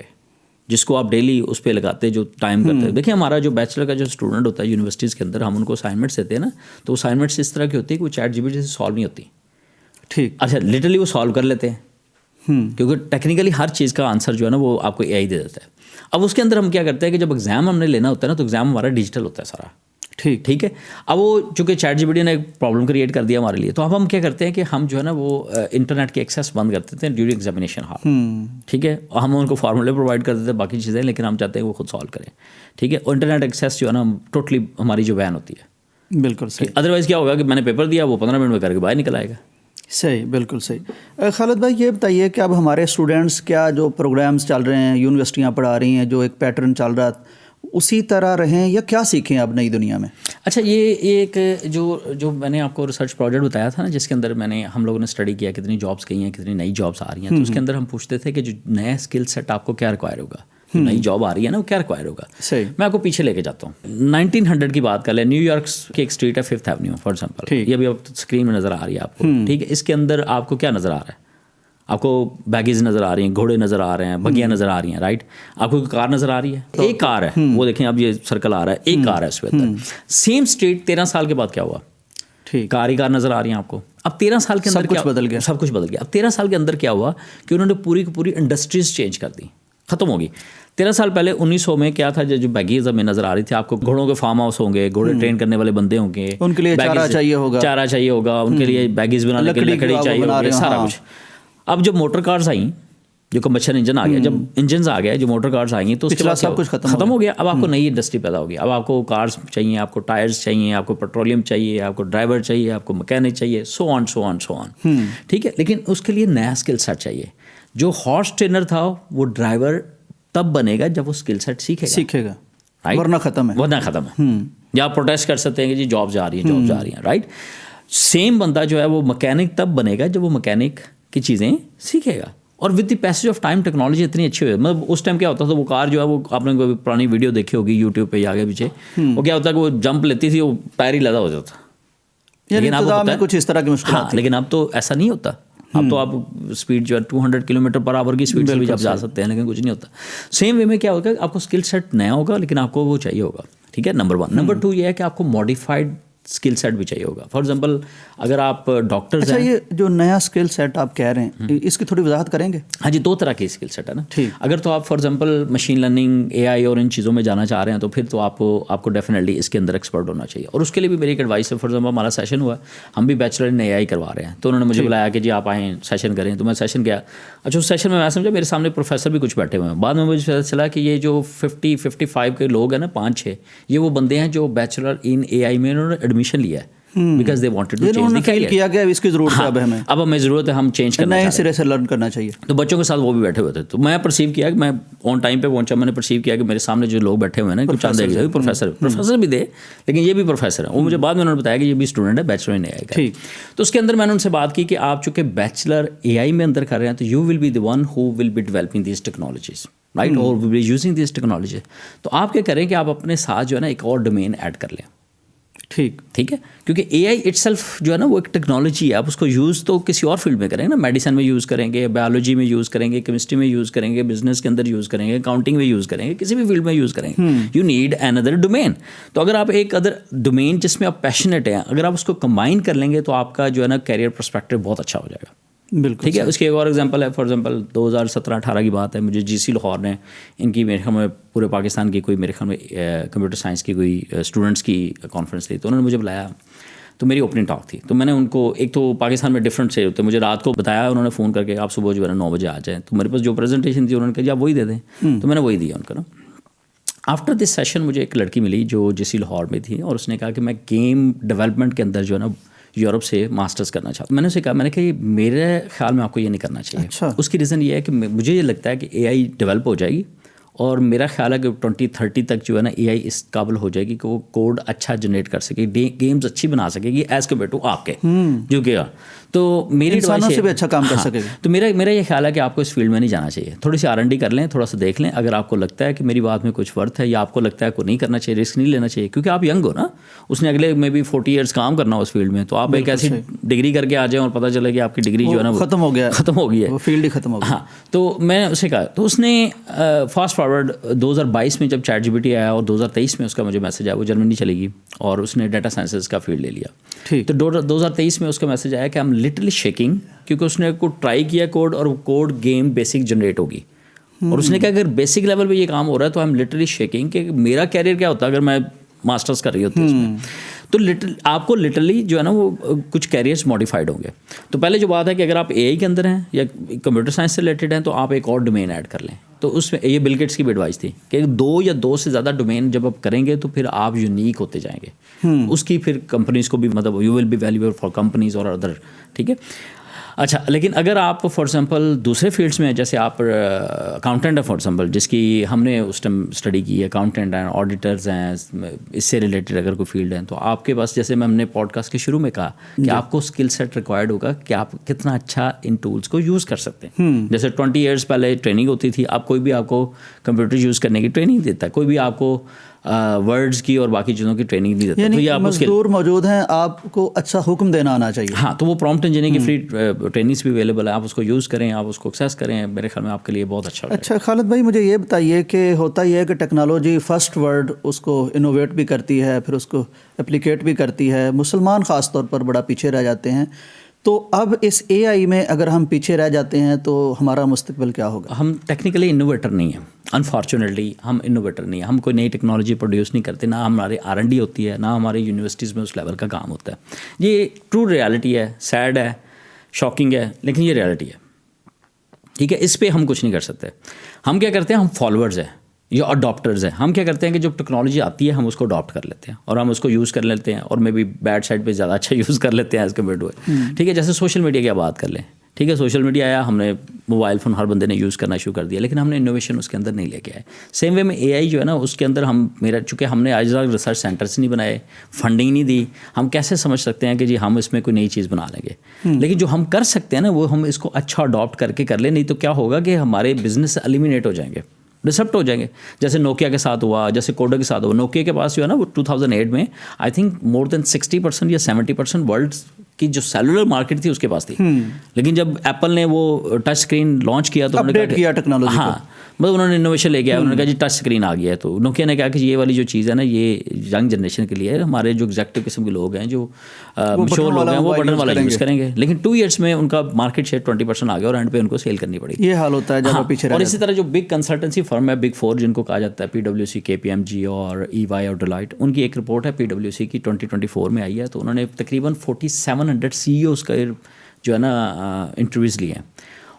جس کو آپ ڈیلی اس پہ لگاتے جو ٹائم کرتے ہیں. دیکھیں ہمارا جو بیچلر کا جو اسٹوڈنٹ ہوتا ہے یونیورسٹیز کے اندر, ہم ان کو اسائنمنٹس دیتے ہیں نا, تو اسائنمنٹس اس طرح کی ہوتی ہے کہ وہ چیٹ جی پی ٹی سے سالو نہیں ہوتی. ٹھیک. اچھا لٹرلی وہ سالو کر لیتے ہیں, کیونکہ ٹیکنیکلی ہر چیز کا آنسر جو ہے نا وہ آپ کو اے آئی دے دیتا ہے. اب اس کے اندر ہم کیا کرتے ہیں کہ جب ایگزام ہم نے لینا ہوتا ہے نا, تو ایگزام ہمارا ڈیجیٹل ہوتا ہے سارا. ٹھیک ہے. اب وہ چونکہ چیٹ جی پی ٹی نے ایک پرابلم کریٹ کر دیا ہمارے لیے, تو اب ہم کیا کرتے ہیں کہ ہم جو ہے نا وہ انٹرنیٹ کی ایکسیس بند کر دیتے ہیں ڈیورنگ ایگزامینیشن ہال. ٹھیک ہے. اور ہم ان کو فارمولے پرووائڈ کر دیتے ہیں, باقی چیزیں, لیکن ہم چاہتے ہیں وہ خود سالو کریں. ٹھیک ہے. اور انٹرنیٹ ایکسیس جو ہے نا ٹوٹلی ہماری جو بین ہوتی ہے. بالکل صحیح. ادروائز کیا ہوگا کہ میں نے پیپر دیا, وہ 15 منٹ میں کر کے باہر نکل آئے گا. صحیح, بالکل صحیح. خالد بھائی یہ بتائیے کہ اب ہمارے اسٹوڈنٹس کیا جو پروگرامز چل رہے ہیں, یونیورسٹیاں پڑھا رہی ہیں, جو ایک پیٹرن چل رہا اسی طرح رہیں یا کیا سیکھیں اب نئی دنیا میں؟ اچھا یہ ایک جو میں نے آپ کو ریسرچ پروجیکٹ بتایا تھا نا, جس کے اندر ہم لوگوں نے اسٹڈی کیا کتنی جابس گئی ہیں, کتنی نئی جابس آ رہی ہیں, تو اس کے اندر ہم پوچھتے تھے کہ جو نیا اسکل سیٹ آپ کو کیا ریکوائر ہوگا, نئی جاب آ رہی ہے نا وہ کیا ریکوائر ہوگا. صحیح. میں آپ کو پیچھے لے کے جاتا ہوں. 1900 کی بات کر لیں, نیو یارک کی ایک اسٹریٹ ہے 5th ایونیو فار ایگزامپل, یہ ابھی اسکرین میں نظر آ رہی ہے آپ کو. ٹھیک ہے. اس کے اندر آپ کو کیا نظر آ رہا ہے؟ آپ کو بیگیز نظر آ رہی ہیں, گھوڑے نظر آ رہے ہیں, بگیاں نظر آ رہی ہیں, رائٹ. آپ کو کار نظر آ رہی ہے, ایک کار ہے, وہ دیکھیں اب یہ سرکل آ رہا ہے, ایک کار ہے اس کے اندر. سیم اسٹریٹ 13 سال کے بعد کیا ہوا؟ ٹھیک. کار ہی کار نظر آ رہی ہیں آپ کو. اب 13 سال کے اندر سب کچھ بدل گیا. سب کچھ بدل گیا. اب 13 سال کے اندر کیا ہوا کہ انہوں نے پوری کی پوری انڈسٹریز چینج کر دی, ختم ہوگی. 13 سال پہلے 1900 میں کیا تھا, جو بیگیز ہمیں نظر آ رہی تھی, آپ کو گھوڑوں کے فارم ہاؤس ہوں گے, گھوڑے ٹرین کرنے والے بندے ہوں گے, ان کے لیے چارہ چاہیے ہوگا, ان کے لیے بیگیز بنانے کے لیے لکڑی چاہیے ہوگی, سارا کچھ. اب جب موٹر کارز آئیں, جو کمبشن انجن آ گیا, جب انجنز آ گیا, جو موٹر کارز آئیں گی, تو اس کے بعد سب کچھ ختم ہو گیا. اب آپ کو نئی انڈسٹری پیدا ہوگی. اب آپ کو کارز چاہیے, آپ کو ٹائرز چاہیے, آپ کو پیٹرولیم چاہیے, آپ کو ڈرائیور چاہیے, آپ کو میکینک چاہیے, سو آن. ٹھیک ہے. لیکن اس کے لیے نیا اسکل سیٹ چاہیے. جو ہارس ٹرینر تھا وہ ڈرائیور تب بنے گا جب وہ اسکل سیٹ سیکھے گا, ورنہ ختم ہے. یا آپ پروٹیسٹ کر سکتے ہیں کہ جی جاب جا رہی ہیں, رائٹ. سیم بندہ جو ہے وہ مکینک تب بنے گا جب وہ مکینک کی چیزیں سیکھے گا. اور with the passage of time technology اتنی اچھی ہوئی. مطلب اس ٹائم کیا ہوتا تھا, وہ کار جو ہے وہ آپ نے کوئی پرانی ویڈیو دیکھی ہوگی یوٹیوب پہ یا آگے پیچھے, وہ کیا ہوتا ہے کہ وہ جمپ لیتی تھی, وہ ٹائر ہی لدا ہو جاتا. کچھ اس طرح کی مشکلات. لیکن اب تو ایسا نہیں ہوتا. اب تو آپ اسپیڈ جو ہے 200 کلومیٹر پر آور کی اسپیڈ سے بھی جب جا سکتے ہیں, لیکن کچھ نہیں ہوتا. سیم وے میں کیا ہوگا, آپ کو اسکل سیٹ نیا ہوگا, لیکن آپ کو وہ چاہیے ہوگا. ٹھیک ہے. نمبر 1. نمبر 2 یہ ہے کہ آپ کو ماڈیفائڈ اسکل سیٹ بھی چاہیے ہوگا. فار ایگزامپل اگر آپ ڈاکٹرز ہیں. یہ جو نیا اسکل سیٹ آپ کہہ رہے ہیں, اس کی تھوڑی وضاحت کریں گے؟ ہاں جی, 2 طرح کی اسکل سیٹ ہے نا. اگر تو آپ فار ایگزامپل مشین لرننگ, اے آئی اور ان چیزوں میں جانا چاہ رہے ہیں, تو پھر تو آپ کو ڈیفینیٹلی اس کے اندر ایکسپرٹ ہونا چاہیے. اور اس کے لیے بھی میری ایک ایڈوائس ہے. فار ایگزامپل ہمارا سیشن ہوا, ہم بھی بیچلر ان اے آئی کروا رہے ہیں, تو انہوں نے مجھے بلایا کہ جی آپ آئیں سیشن کریں. تو میں سیشن گیا. اچھا اس سیشن میں سمجھا میرے سامنے پروفیسر بھی کچھ بیٹھے ہوئے ہیں. بعد میں مجھے پتہ چلا کہ یہ جو 55 کے لوگ ہیں نا, 5-6, یہ وہ بندے ہیں جو بیچلر ان اے آئی میں انہوں نے ایڈمیشن لیا ہے. Because they wanted to change the career. کیا گیا اس کی ضرورت ہے, اب ہمیں ضرورت ہے, ہم چینج کرنا نئے سرے سے لرن کرنا چاہیے. تو بچوں کے ساتھ وہ بھی بیٹھے ہوئے تھے. تو میں پرسیو کیا کہ میں آن ٹائم پہ پہنچا, میں نے پرسیو کیا کہ میرے سامنے جو لوگ بیٹھے ہوئے ہیں نا, کچھ چاند پروفیسر بھی دے, لیکن یہ بھی پروفیسر ہیں. وہ مجھے بعد میں انہوں نے بتایا کہ یہ بھی اسٹوڈنٹ ہے بیچلر ان اے آئی کا. تو اس کے اندر میں نے ان سے بات کی کہ آپ چونکہ بیچلر اے آئی میں اندر کر رہے ہیں, تو you will be the one who will be developing these technologies, right, اور will be using these technology. تو آپ کیا کریں کہ آپ اپنے ساتھ جو ہے نا ایک اور ڈومین ایڈ کر لیں. ٹھیک ہے. کیونکہ اے آئی اٹ سیلف جو ہے نا وہ ایک ٹیکنالوجی ہے. آپ اس کو یوز تو کسی اور فیلڈ میں کریں گے نا, میڈیسن میں یوز کریں گے, بایولوجی میں یوز کریں گے, کیمسٹری میں یوز کریں گے, بزنس کے اندر یوز کریں گے, اکاؤنٹنگ میں یوز کریں گے, کسی بھی فیلڈ میں یوز کریں گے. You need an other domain. تو اگر آپ ایک ادر ڈومین جس میں آپ پیشنیٹ ہیں, اگر آپ اس کو کمبائن کر لیں گے, تو آپ کا جو ہے نا کیریئر پرسپیکٹو بہت اچھا ہو جائے گا. بالکل ٹھیک ہے. اس کی ایک اور ایگزامپل ہے. فار ایگزامپل 2017-18 کی بات ہے, مجھے جی سی لاہور نے ان کی میرے خیال میں پورے پاکستان کی کوئی میرے خیال میں کمپیوٹر سائنس کی کوئی اسٹوڈنٹس کی کانفرنس لی. تو انہوں نے مجھے بلایا, تو میری اوپننگ ٹاک تھی. تو میں نے ان کو, ایک تو پاکستان میں ڈفرینٹ سے ہوتے, مجھے رات کو بتایا انہوں نے فون کر کے, آپ صبح جو ہے نا 9 بجے آ جائیں. تو میرے پاس جو پریزنٹیشن تھی انہوں نے کہا جی آپ وہی دے دیں. تو میں نے وہی دیا ان کو نا. آفٹر دس سیشن مجھے ایک لڑکی ملی جو جی سی لاہور میں تھی, اور اس نے کہا کہ میں گیم ڈیولپمنٹ کے اندر جو ہے نا یورپ سے ماسٹرز کرنا چاہتا ہوں. میں نے اسے کہا, میں نے کہا میرے خیال میں آپ کو یہ نہیں کرنا چاہیے. اس کی ریزن یہ ہے کہ مجھے یہ لگتا ہے کہ اے آئی ڈیولپ ہو جائے گی, اور میرا خیال ہے کہ 2030 تک جو ہے نا اے آئی اس قابل ہو جائے گی کہ وہ کوڈ اچھا جنریٹ کر سکے, گیمز اچھی بنا سکے گی ایز کمپیئر ٹو آپ کے جو کہ تو میری انسانوں سے بھی اچھا کام کر سکے گی. تو میرا یہ خیال ہے کہ آپ کو اس فیلڈ میں نہیں جانا چاہیے, تھوڑی سی R&D کر لیں, تھوڑا سا دیکھ لیں, اگر آپ کو لگتا ہے کہ میری بات میں کچھ ورتھ ہے یا آپ کو لگتا ہے کو نہیں کرنا چاہیے, رسک نہیں لینا چاہیے, کیونکہ آپ ینگ ہو نا, اس نے اگلے میں بھی 40 ایئرس کام کرنا ہو اس فیلڈ میں, تو آپ ایک ایسی ڈگری کر کے آ جائیں اور پتہ چلے کہ آپ کی ڈگری جو ہے نا ختم ہو گئی ہے, وہ فیلڈ ہی ختم ہو گیا. ہاں, تو میں نے اسے کہا, تو اس نے فاسٹ فارورڈ 2022 میں جب ChatGPT آیا اور 2023 میں اس کا مجھے میسج آیا, وہ جرمنی چلے گی اور اس نے ڈیٹا سائنسز کا فیلڈ لے لیا. تو 2023 میں اس کا میسج آیا کہ ہم لٹرلی شیکنگ, کیونکہ اس نے کو ٹرائی کیا کوڈ اور کوڈ گیم بیسک جنریٹ ہوگی, اور اس نے کہا اگر بیسک لیول پہ یہ کام ہو رہا ہے تو ہم لٹرلی شیکنگ کہ میرا کیریئر کیا ہوتا اگر میں ماسٹرز کر رہی ہوتی اس میں, تو آپ کو لٹرلی جو ہے نا وہ کچھ کیریئرس ماڈیفائڈ ہوں گے. تو پہلے جو بات ہے کہ اگر آپ AI کے اندر ہیں یا کمپیوٹر سائنس سے ریلیٹڈ ہیں تو آپ ایک اور ڈومین ایڈ کر لیں. تو اس میں یہ بل گیٹس کی بھی ایڈوائس تھی کہ 2 سے زیادہ ڈومین جب آپ کریں گے تو پھر آپ یونیک ہوتے جائیں گے, اس کی پھر کمپنیز کو بھی مطلب you will be valuable for companies اور ادر. ٹھیک ہے, اچھا, لیکن اگر آپ فار ایگزامپل دوسرے فیلڈس میں, جیسے آپ اکاؤنٹنٹ ہیں فار ایگزامپل, جس کی ہم نے اس ٹائم اسٹڈی کی ہے, اکاؤنٹنٹ ہیں, آڈیٹرز ہیں, اس سے ریلیٹڈ اگر کوئی فیلڈ ہے, تو آپ کے پاس, جیسے ہم نے پوڈ کاسٹ کے شروع میں کہا کہ آپ کو اسکل سیٹ ریکوائرڈ ہوگا کہ آپ کتنا اچھا ان ٹولس کو یوز کر سکتے ہیں. جیسے 20 ایئرس پہلے ٹریننگ ہوتی تھی, آپ کوئی بھی آپ کو کمپیوٹر یوز کرنے کی ٹریننگ دیتا ہے, کوئی بھی آپ کو ورڈز کی اور باقی چیزوں کی ٹریننگ نہیں دیتا. یعنی مزدور موجود ہیں, آپ کو اچھا حکم دینا آنا چاہیے. ہاں, تو وہ پرومپٹ انجینئرنگ کی فری ٹریننگس بھی اویلیبل ہے, آپ اس کو یوز کریں, آپ اس کو ایکسیس کریں, میرے خیال میں آپ کے لیے بہت اچھا. اچھا خالد بھائی, مجھے یہ بتائیے کہ ہوتا یہ ہے کہ ٹیکنالوجی فرسٹ ورڈ اس کو انوویٹ بھی کرتی ہے, پھر اس کو اپلیکیٹ بھی کرتی ہے. مسلمان خاص طور پر بڑا پیچھے رہ جاتے ہیں, تو اب اس AI میں اگر ہم پیچھے رہ جاتے ہیں تو ہمارا مستقبل کیا ہوگا؟ ہم ٹیکنیکلی انوویٹر نہیں ہیں, انفارچونیٹلی ہم انوویٹر نہیں ہیں, ہم کوئی نئی ٹیکنالوجی پروڈیوس نہیں کرتے, نہ ہمارے R&D ہوتی ہے, نہ ہمارے یونیورسٹیز میں اس لیول کا کام ہوتا ہے. یہ ٹرو ریالٹی ہے, سیڈ ہے, شاکنگ ہے, لیکن یہ ریالٹی ہے. ٹھیک ہے, اس پہ ہم کچھ نہیں کر سکتے. ہم کیا کرتے ہیں, ہم فالوورز ہیں یا اڈاپٹرز ہیں. ہم کیا کرتے ہیں کہ جب ٹیکنالوجی آتی ہے ہم اس کو اڈاپٹ کر لیتے ہیں اور ہم اس کو یوز کر لیتے ہیں, اور میں بھی بیڈ سائڈ پہ زیادہ اچھا یوز کر لیتے ہیں ایز کمپیئر ٹو. ٹھیک ہے, جیسے سوشل میڈیا کی بات کر لیں. ٹھیک ہے, سوشل میڈیا آیا, ہم نے موبائل فون ہر بندے نے یوز کرنا شروع کر دیا, لیکن ہم نے انوویشن اس کے اندر نہیں لے کے آئے. سیم وے میں AI جو ہے نا, اس کے اندر چونکہ ہم نے آج تک ریسرچ سینٹرس نہیں بنائے, فنڈنگ نہیں دی, ہم کیسے سمجھ سکتے ہیں کہ جی ہم اس میں کوئی نئی چیز بنا لیں گے. لیکن جو ہم کر سکتے ہیں نا, وہ ہم اس کو اچھا اڈاپٹ کر کے کر لیں, نہیں تو کیا ہوگا کہ ہمارے بزنس ایلیمینیٹ ہو جائیں گے, ڈسپٹ ہو جائیں گے. جیسے نوکیا کے ساتھ ہوا, جیسے کوڈا کے ساتھ ہوا. نوکیا کے پاس جو ہے نا وہ 2008 میں آئی تھنک مور دین 60% یا 70% ورلڈ کی جو سیلولر مارکیٹ تھی اس کے پاس تھی. لیکن جب ایپل نے وہ ٹچ اسکرین لانچ کیا تو اپڈیٹ کیا ٹیکنالوجی, ہاں مطلب انہوں نے انوویشن لے کے آیا, انہوں نے کہا جی ٹچ اسکرین آ گیا ہے. تو نوکیا نے کہا کہ یہ والی جو چیز ہے نا یہ ینگ جنریشن کے لیے ہے, ہمارے جو ایگزیکٹو قسم کے لوگ ہیں, جو مشہور لوگ ہیں, وہ بٹن والا یوز کریں گے. لیکن 2 ایئرس میں ان کا مارکیٹ شیئر 20% آ گیا اور اینڈ پہ ان کو سیل کرنی پڑی. یہ حال ہوتا ہے جب پیچھے رہ. اور اسی طرح جو بگ کنسلٹنسی فرم ہے, بگ 4 جن کو کہا جاتا ہے, PwC, KPMG اور EY اور ڈیلائٹ, ان کی ایک رپورٹ ہے PwC کی 2024 میں آئی ہے. تو انہوں نے تقریباً 4700 CEOs کا جو ہے نا انٹرویوز لیے ہیں,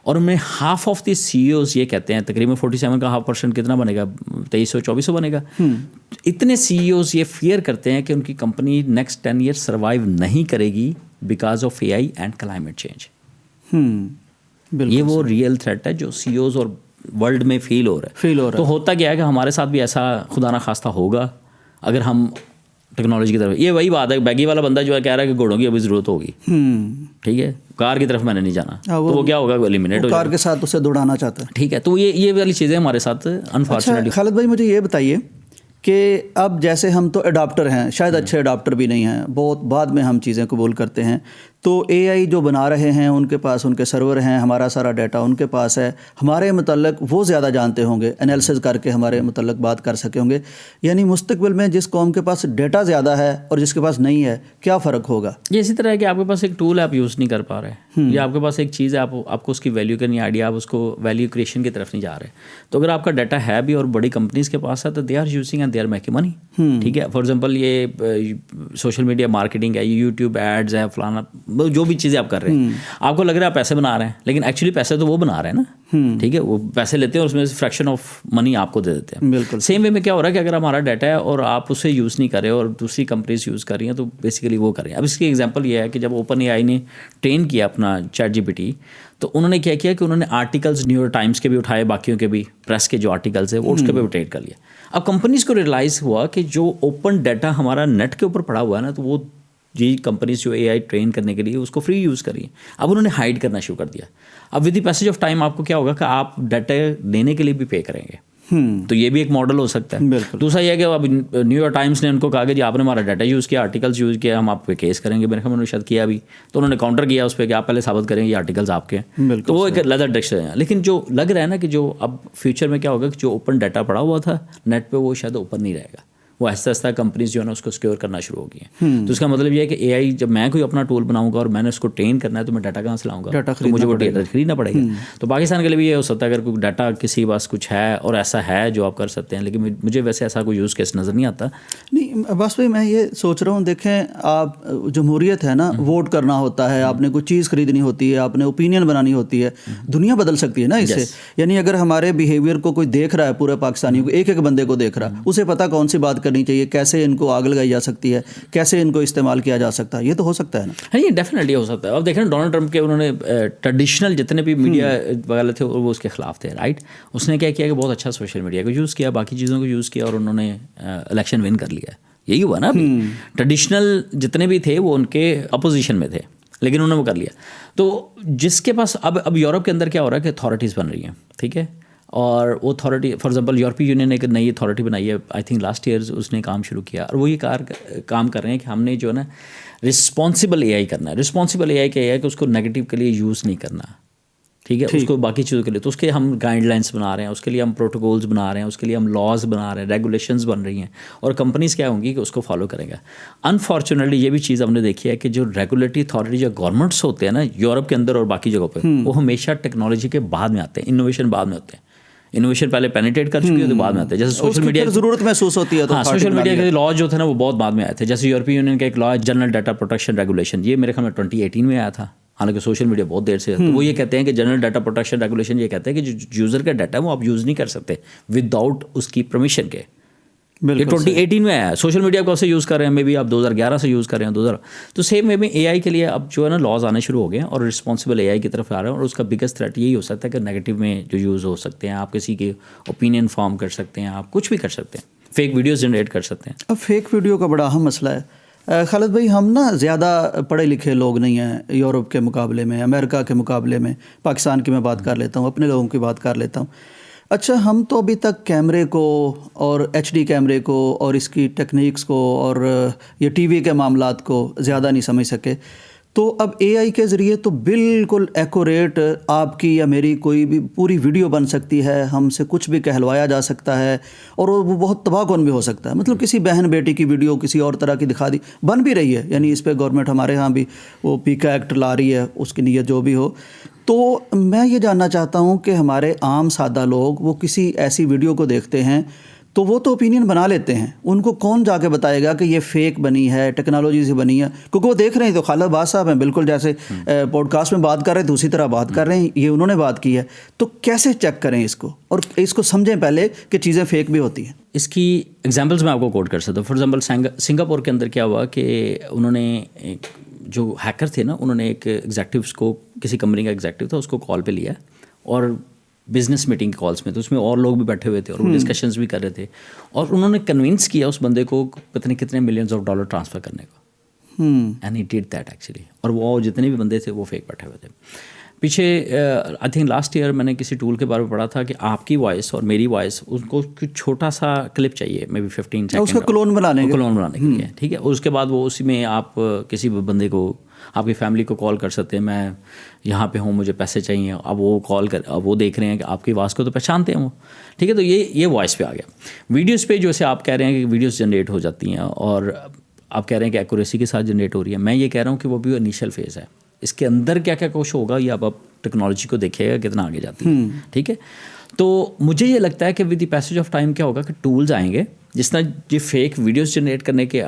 اور ان میں ہاف آف دی CEOs یہ کہتے ہیں, تقریباً 47 کا 0.5% کتنا بنے گا, 2300-2400 بنے گا. اتنے CEOs یہ فیئر کرتے ہیں کہ ان کی کمپنی نیکسٹ 10 ایئر سروائیو نہیں کرے گی because of AI and climate change. یہ وہ ریئل تھریٹ ہے جو CEOs اور ورلڈ میں فیل ہو رہا ہے. تو ہوتا کیا ہے کہ ہمارے ساتھ بھی ایسا خدا نخواستہ ہوگا اگر ہم ٹیکنالوجی کی طرف. یہ وہی بات ہے, بیگی والا بندہ جو ہے کہہ رہا ہے کہ گھوڑوں کی ابھی ضرورت ہوگی. ٹھیک ہے, کار کی طرف میں نے نہیں جانا, تو وہ کیا ہوگا, ایلیمینیٹ ہو جائے گا. کار کے ساتھ اسے دوڑانا چاہتا ہے. ٹھیک ہے, تو یہ والی چیزیں ہمارے ساتھ انفارچونیٹلی. خالد بھائی مجھے یہ بتائیے کہ اب جیسے ہم تو اڈاپٹر ہیں, شاید اچھے اڈاپٹر بھی نہیں ہیں, بہت بعد میں ہم چیزیں قبول کرتے ہیں. تو AI جو بنا رہے ہیں ان کے پاس ان کے سرور ہیں, ہمارا سارا ڈیٹا ان کے پاس ہے, ہمارے متعلق وہ زیادہ جانتے ہوں گے, انالیسز کر کے ہمارے متعلق بات کر سکے ہوں گے. یعنی مستقبل میں جس قوم کے پاس ڈیٹا زیادہ ہے اور جس کے پاس نہیں ہے, کیا فرق ہوگا؟ یہ اسی طرح ہے کہ آپ کے پاس ایک ٹول ہے, آپ یوز نہیں کر پا رہے, یا آپ کے پاس ایک چیز ہے, آپ کو اس کی ویلیو کرنی آئیڈیا, آپ اس کو ویلیو کریشن کی طرف نہیں جا رہے. تو اگر آپ کا ڈیٹا ہے بھی اور بڑی کمپنیز کے پاس ہے تو they are using and they are making money. ٹھیک ہے, فار ایگزامپل یہ سوشل میڈیا مارکیٹنگ ہے, یوٹیوب ایڈز ہے, فلانا جو بھی چیزیں آپ کر رہے ہیں آپ کو لگ رہا ہے آپ پیسے بنا رہے ہیں, لیکن ایکچولی پیسے تو وہ بنا رہے ہیں نا, ٹھیک ہے, وہ پیسے لیتے ہیں اور اس میں سے فریکشن آف منی آپ کو دے دیتے ہیں. بالکل سیم وے میں کیا ہو رہا ہے کہ اگر ہمارا ڈیٹا ہے اور آپ اسے یوز نہیں کر رہے اور دوسری کمپنیز یوز کر رہی ہیں تو بیسیکلی وہ کر رہے ہیں. اب اس کی ایگزامپل یہ ہے کہ جب اوپن اے آئی نے ٹرین کیا اپنا چیٹ جی پی ٹی, تو انہوں نے کیا کیا کہ انہوں نے آرٹیکلز نیو یارک ٹائمس کے بھی اٹھائے, باقیوں کے بھی پریس کے جو آرٹیکلز ہیں وہ اس کے بھی ٹرین کر لیا. اب کمپنیز کو ریئلائز ہوا کہ جو اوپن ڈیٹا ہمارا نیٹ کے اوپر پڑا ہوا ہے نا, تو وہ جی کمپنیز جو اے آئی ٹرین کرنے کے لیے اس کو فری یوز کری. اب انہوں نے ہائڈ کرنا شروع کر دیا. اب with the passage of time آپ کو کیا ہوگا کہ آپ ڈیٹا لینے کے لیے بھی پے کریں گے. تو یہ بھی ایک ماڈل ہو سکتا ہے. دوسرا یہ کہ اب نیو یارک ٹائمس نے ان کو کہا کہ جی آپ نے ہمارا ڈیٹا یوز کیا, آرٹیکلس یوز کیا, ہم آپ پہ کیس کریں گے. میرے خیال میں شاید کیا بھی, تو انہوں نے کاؤنٹر کیا اس پہ کہ آپ پہلے ثابت کریں یہ آرٹیکلس آپ کے ہیں. تو وہ ایک لیدر ڈکشن ہے. لیکن جو لگ رہا ہے نا کہ جو اب فیوچر میں کیا ہوگا کہ جو اوپن ڈیٹا پڑا ہوا تھا نیٹ پہ وہ شاید اوپن نہیں رہے گا, وہ آہستہ آہستہ کمپنیز جو ہے نا اس کو سکیور کرنا شروع ہو گئی ہیں. تو اس کا مطلب یہ ہے کہ اے آئی جب میں کوئی اپنا ٹول بناؤں گا اور میں نے اس کو ٹرین کرنا ہے تو میں ڈیٹا کہاں سے لاؤں گا, تو مجھے وہ ڈیٹا خریدنا پڑے گا. تو پاکستان کے لیے بھی یہ ہو سکتا ہے اگر کوئی ڈیٹا کسی پاس کچھ ہے اور ایسا ہے جو آپ کر سکتے ہیں, لیکن مجھے ویسے ایسا کوئی یوز کیس نظر نہیں آتا. نہیں عباس بھائی, میں یہ سوچ رہا ہوں, دیکھیں آپ جمہوریت ہے نا, ووٹ کرنا ہوتا ہے, آپ نے کوئی چیز خریدنی ہوتی ہے, آپ نے اوپینین بنانی ہوتی ہے, دنیا بدل سکتی ہے نا اس سے. یعنی اگر ہمارے بیہیویئر کو کوئی دیکھ رہا ہے, پورے پاکستانی کو ایک بندے کو دیکھ رہا, اسے پتہ کون سی بات کرنی چاہیے, کیسے ان کو آگ لگائی جا سکتی ہے, کیسے ان کو استعمال کیا جا سکتا ہے, یہ تو ہو سکتا ہے نا. ہاں یہ ڈیفینیٹلی ہو سکتا ہے. اب دیکھیں ڈونلڈ ٹرمپ کے انہوں نے ٹریڈیشنل جتنے بھی میڈیا وغیرہ تھے وہ اس کے خلاف تھے, رائٹ. اس نے کیا کیا کہ بہت اچھا سوشل میڈیا کو یوز کیا, باقی چیزوں کو یوز کیا اور انہوں نے الیکشن ون کر لیا. یہی ہوا نا. ٹریڈیشنل جتنے بھی تھے وہ ان کے اپوزیشن میں تھے, لیکن انہوں نے وہ کر لیا. تو جس کے پاس اب یورپ کے اندر کیا ہو رہا ہے کہ اتھارٹیز بن رہی ہیں, ٹھیک ہے, اور وہ اتھارٹی فار ایگزامپل یورپی یونین نے ایک نئی اتھارٹی بنائی ہے, آئی تھنک لاسٹ ایئرز اس نے کام شروع کیا, اور وہ یہ کام کر رہے ہیں کہ ہم نے جو ہے نا رسپانسبل اے آئی کرنا ہے. رسپانسبل اے آئی کیا ہے کہ اس کو نیگیٹو کے لیے یوز نہیں کرنا, ٹھیک ہے, اس کو باقی چیزوں کے لیے. تو اس کے ہم گائیڈ لائنس بنا رہے ہیں, اس کے لیے ہم پروٹوکولز بنا رہے ہیں, اس کے لیے ہم لاز بنا رہے ہیں, ریگولیشنز بن رہی ہیں, اور کمپنیز کیا ہوں گی کہ اس کو فالو کریں گے. انفارچونیٹلی یہ بھی چیز ہم نے دیکھی ہے کہ جو ریگولیٹری اتھارٹی جو گورنمنٹس ہوتے ہیں نا یورپ کے اندر اور باقی جگہوں پہ, وہ ہمیشہ ٹیکنالوجی کے بعد میں آتے ہیں, انوویشن بعد میں ہوتے ہیں. انوویشن پہلے پینیٹریٹ کر چکی ہے تو بعد میں آتے ہیں. جیسے سوشل میڈیا ضرورت محسوس ہوتی ہے تو سوشل میڈیا کے لا جو تھے نا وہ بہت بعد میں آئے تھے. جیسے یورپی یونین کا ایک لا جنرل ڈیٹا پروٹیکشن ریگولیشن, یہ میرے خیال میں 2018 میں آیا تھا, حالانکہ سوشل میڈیا بہت دیر سے. تو وہ یہ کہتے ہیں کہ جنرل ڈیٹا پروٹیکشن ریگولیشن یہ کہتے ہیں کہ جو یوزر کا ڈیٹا ہے وہ آپ یوز نہیں کر سکتے ود آؤٹ اس کی پرمیشن کے. یہ 2018 میں آیا. سوشل میڈیا کو ایسے یوز کر رہے ہیں, مے بی آپ 2011 سے یوز کر رہے ہیں 2000. تو سیم وے میں اے آئی کے لیے اب جو ہے نا لاز آنے شروع ہو گئے ہیں اور رسپانسبل اے آئی کی طرف آ رہے ہیں. اور اس کا بگیسٹ تھریٹ یہی ہو سکتا ہے کہ نیگیٹو میں جو یوز ہو سکتے ہیں, آپ کسی کے اوپینین فارم کر سکتے ہیں, آپ کچھ بھی کر سکتے ہیں, فیک ویڈیوز جنریٹ کر سکتے ہیں. اب فیک ویڈیو کا بڑا اہم مسئلہ ہے. خالد بھائی, ہم نا زیادہ پڑھے لکھے لوگ نہیں ہیں یورپ کے مقابلے میں, امریکہ کے مقابلے میں. پاکستان کی میں بات کر لیتا ہوں, اپنے لوگوں کی بات کر لیتا ہوں. اچھا, ہم تو ابھی تک کیمرے کو اور ایچ ڈی کیمرے کو اور اس کی ٹیکنیکس کو اور یہ ٹی وی کے معاملات کو زیادہ نہیں سمجھ سکے. تو اب اے آئی کے ذریعے تو بالکل ایکوریٹ آپ کی یا میری کوئی بھی پوری ویڈیو بن سکتی ہے, ہم سے کچھ بھی کہلوایا جا سکتا ہے, اور وہ بہت تباہ کن بھی ہو سکتا ہے. مطلب کسی بہن بیٹی کی ویڈیو کسی اور طرح کی دکھا دی, بن بھی رہی ہے. یعنی اس پہ گورنمنٹ ہمارے ہاں بھی وہ پیکا ایکٹ لا رہی ہے, اس کی نیت جو بھی ہو. تو میں یہ جاننا چاہتا ہوں کہ ہمارے عام سادہ لوگ وہ کسی ایسی ویڈیو کو دیکھتے ہیں تو وہ تو اوپینین بنا لیتے ہیں, ان کو کون جا کے بتائے گا کہ یہ فیک بنی ہے, ٹیکنالوجی سے بنی ہے, کیونکہ وہ دیکھ رہے ہیں. تو خالد عباس صاحب ہیں, بالکل جیسے پوڈ کاسٹ میں بات کر رہے تھے اسی طرح بات کر رہے ہیں, یہ انہوں نے بات کی ہے. تو کیسے چیک کریں اس کو, اور اس کو سمجھیں پہلے کہ چیزیں فیک بھی ہوتی ہیں. اس کی ایگزامپلس میں آپ کو کوٹ کر سکتا ہوں. فار ایگزامپل سنگاپور کے اندر کیا ہوا کہ انہوں نے جو ہیکر تھے نا, انہوں نے ایک ایگزیکٹیوس کو, کسی کمپنی کا ایگزیکٹیو تھا, اس کو کال پہ لیا, اور بزنس میٹنگ کالس میں, تو اس میں اور لوگ بھی بیٹھے ہوئے تھے اور وہ ڈسکشنز بھی کر رہے تھے, اور انہوں نے کنونس کیا اس بندے کو پتہ نہیں کتنے ملینز آف ڈالر ٹرانسفر کرنے کو. And he did that actually. اور وہ جتنے بھی بندے تھے وہ فیک بیٹھے ہوئے تھے. پیچھے آئی تھنک لاسٹ ایئر میں نے کسی ٹول کے بارے میں پڑھا تھا کہ آپ کی وائس اور میری وائس, ان کو کچھ چھوٹا سا کلپ چاہیے, مے بی 15 سیکنڈ, اس کا کلون بنانے کے لیے, ٹھیک ہے. اور اس کے بعد وہ اسی میں آپ کسی بندے کو, آپ کی فیملی کو کال کر سکتے ہیں, میں یہاں پہ ہوں, مجھے پیسے چاہیے. اب وہ کال کر, اب وہ دیکھ رہے ہیں کہ آپ کی آواز کو تو پہچانتے ہیں وہ, ٹھیک ہے. تو یہ وائس پہ آ گیا. ویڈیوز پہ جیسے آپ کہہ رہے ہیں کہ ویڈیوز جنریٹ ہو جاتی ہیں, اور آپ کہہ رہے ہیں کہ ایکوریسی کے ساتھ جنریٹ ہو رہی ہے. میں یہ کہہ رہا ہوں کہ وہ بھی انیشیل فیز ہے. اس کے اندر کیا کیا کچھ ہوگا یہ اب ٹیکنالوجی کو دیکھیے گا کتنا آگے جاتی ہے, ٹھیک ہے. تو مجھے یہ لگتا ہے کہ with the passage of time کیا ہوگا کہ ٹولز آئیں گے، جس طرح یہ فیک ویڈیوز جنریٹ کرنے کے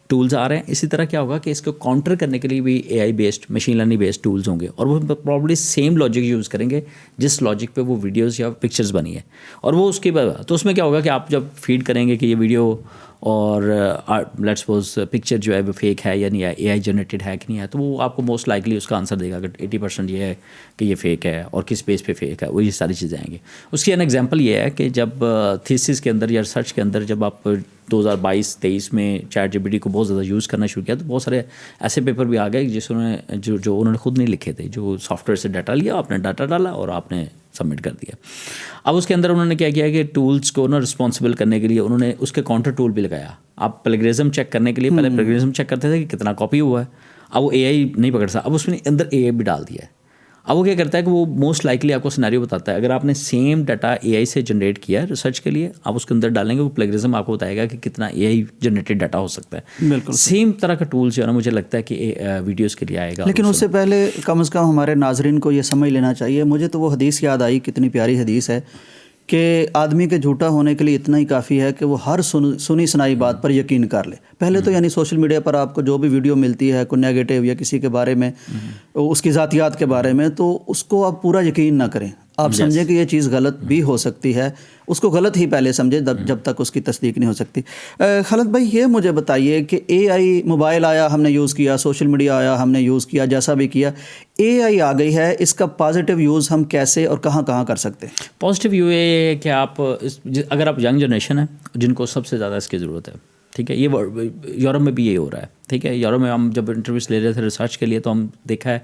ٹولز آ رہے ہیں، اسی طرح کیا ہوگا کہ اس کو کاؤنٹر کرنے کے لیے بھی A I based machine learning based tools ہوں گے، اور وہ پرابلی سیم لاجک یوز کریں گے جس لاجک پہ وہ ویڈیوز یا پکچرز بنی ہے. اور وہ اس کے بعد تو اس میں کیا ہوگا کہ آپ جب فیڈ کریں گے کہ یہ ویڈیو اور لیٹس سپوز پکچر جو ہے وہ فیک ہے یا نہیں ہے، اے آئی جنریٹڈ ہے کہ نہیں ہے، تو وہ آپ کو موسٹ لائکلی اس کا آنسر دے گا کہ 80% یہ ہے کہ یہ فیک ہے اور کس بیس پہ فیک ہے، وہ یہ ساری چیزیں آئیں گی. اس کی این ایگزامپل یہ ہے کہ جب تھیسس کے اندر یا ریسرچ کے اندر جب آپ 2022-23 میں چیٹ جی پی ٹی کو بہت زیادہ یوز کرنا شروع کیا تو بہت سارے ایسے پیپر بھی آ گئے جس میں جو انہوں نے خود نہیں لکھے تھے، جو سافٹ ویئر سے ڈاٹا لیا، آپ نے ڈاٹا ڈالا اور آپ نے سبمٹ کر دیا. اب اس کے اندر انہوں نے کیا کیا کہ ٹولس کو نا رسپانسبل کرنے کے لیے انہوں نے اس کے کاؤنٹر ٹول بھی لگایا. آپ پلیگرزم چیک کرنے کے لیے پہلے پلیگرزم چیک کرتے تھے کہ کتنا کاپی ہوا ہے، اب وہ اے آئی نہیں پکڑ سکتا، اب اس میں اندر اے آئی بھی ڈال دیا ہے. اب وہ کیا کرتا ہے کہ وہ موسٹ لائکلی آپ کو سینیریو بتاتا ہے. اگر آپ نے سیم ڈاٹا اے آئی سے جنریٹ کیا ہے ریسرچ کے لیے، آپ اس کے اندر ڈالیں گے، وہ پلیگرزم آپ کو بتائے گا کہ کتنا اے آئی جنریٹڈ ڈاٹا ہو سکتا ہے. بالکل سیم طرح کا ٹولس جو ہے نا مجھے لگتا ہے کہ ویڈیوز کے لیے آئے گا. لیکن اس سے پہلے کم از کم ہمارے ناظرین کو یہ سمجھ لینا چاہیے. مجھے تو وہ حدیث یاد آئی، کتنی پیاری حدیث ہے کہ آدمی کے جھوٹا ہونے کے لیے اتنا ہی کافی ہے کہ وہ ہر سنی سنائی بات پر یقین کر لے. پہلے تو یعنی سوشل میڈیا پر آپ کو جو بھی ویڈیو ملتی ہے کوئی نیگیٹو یا کسی کے بارے میں، اس کی ذاتیات کے بارے میں، تو اس کو آپ پورا یقین نہ کریں. آپ سمجھیں کہ یہ چیز غلط بھی ہو سکتی ہے، اس کو غلط ہی پہلے سمجھیں جب تک اس کی تصدیق نہیں ہو سکتی. خالد بھائی یہ مجھے بتائیے کہ اے آئی موبائل آیا، ہم نے یوز کیا، سوشل میڈیا آیا، ہم نے یوز کیا، جیسا بھی کیا، اے آئی آ گئی ہے، اس کا پازیٹیو یوز ہم کیسے اور کہاں کہاں کر سکتے ہیں؟ پازیٹیو یو یہ ہے کہ آپ اگر آپ ینگ جنریشن ہیں جن کو سب سے زیادہ اس کی ضرورت ہے، ٹھیک ہے، یہ یورپ میں بھی یہ ہو رہا ہے، ٹھیک ہے. یورپ میں ہم جب انٹرویوز لے رہے تھے ریسرچ کے لیے تو ہم دیکھا ہے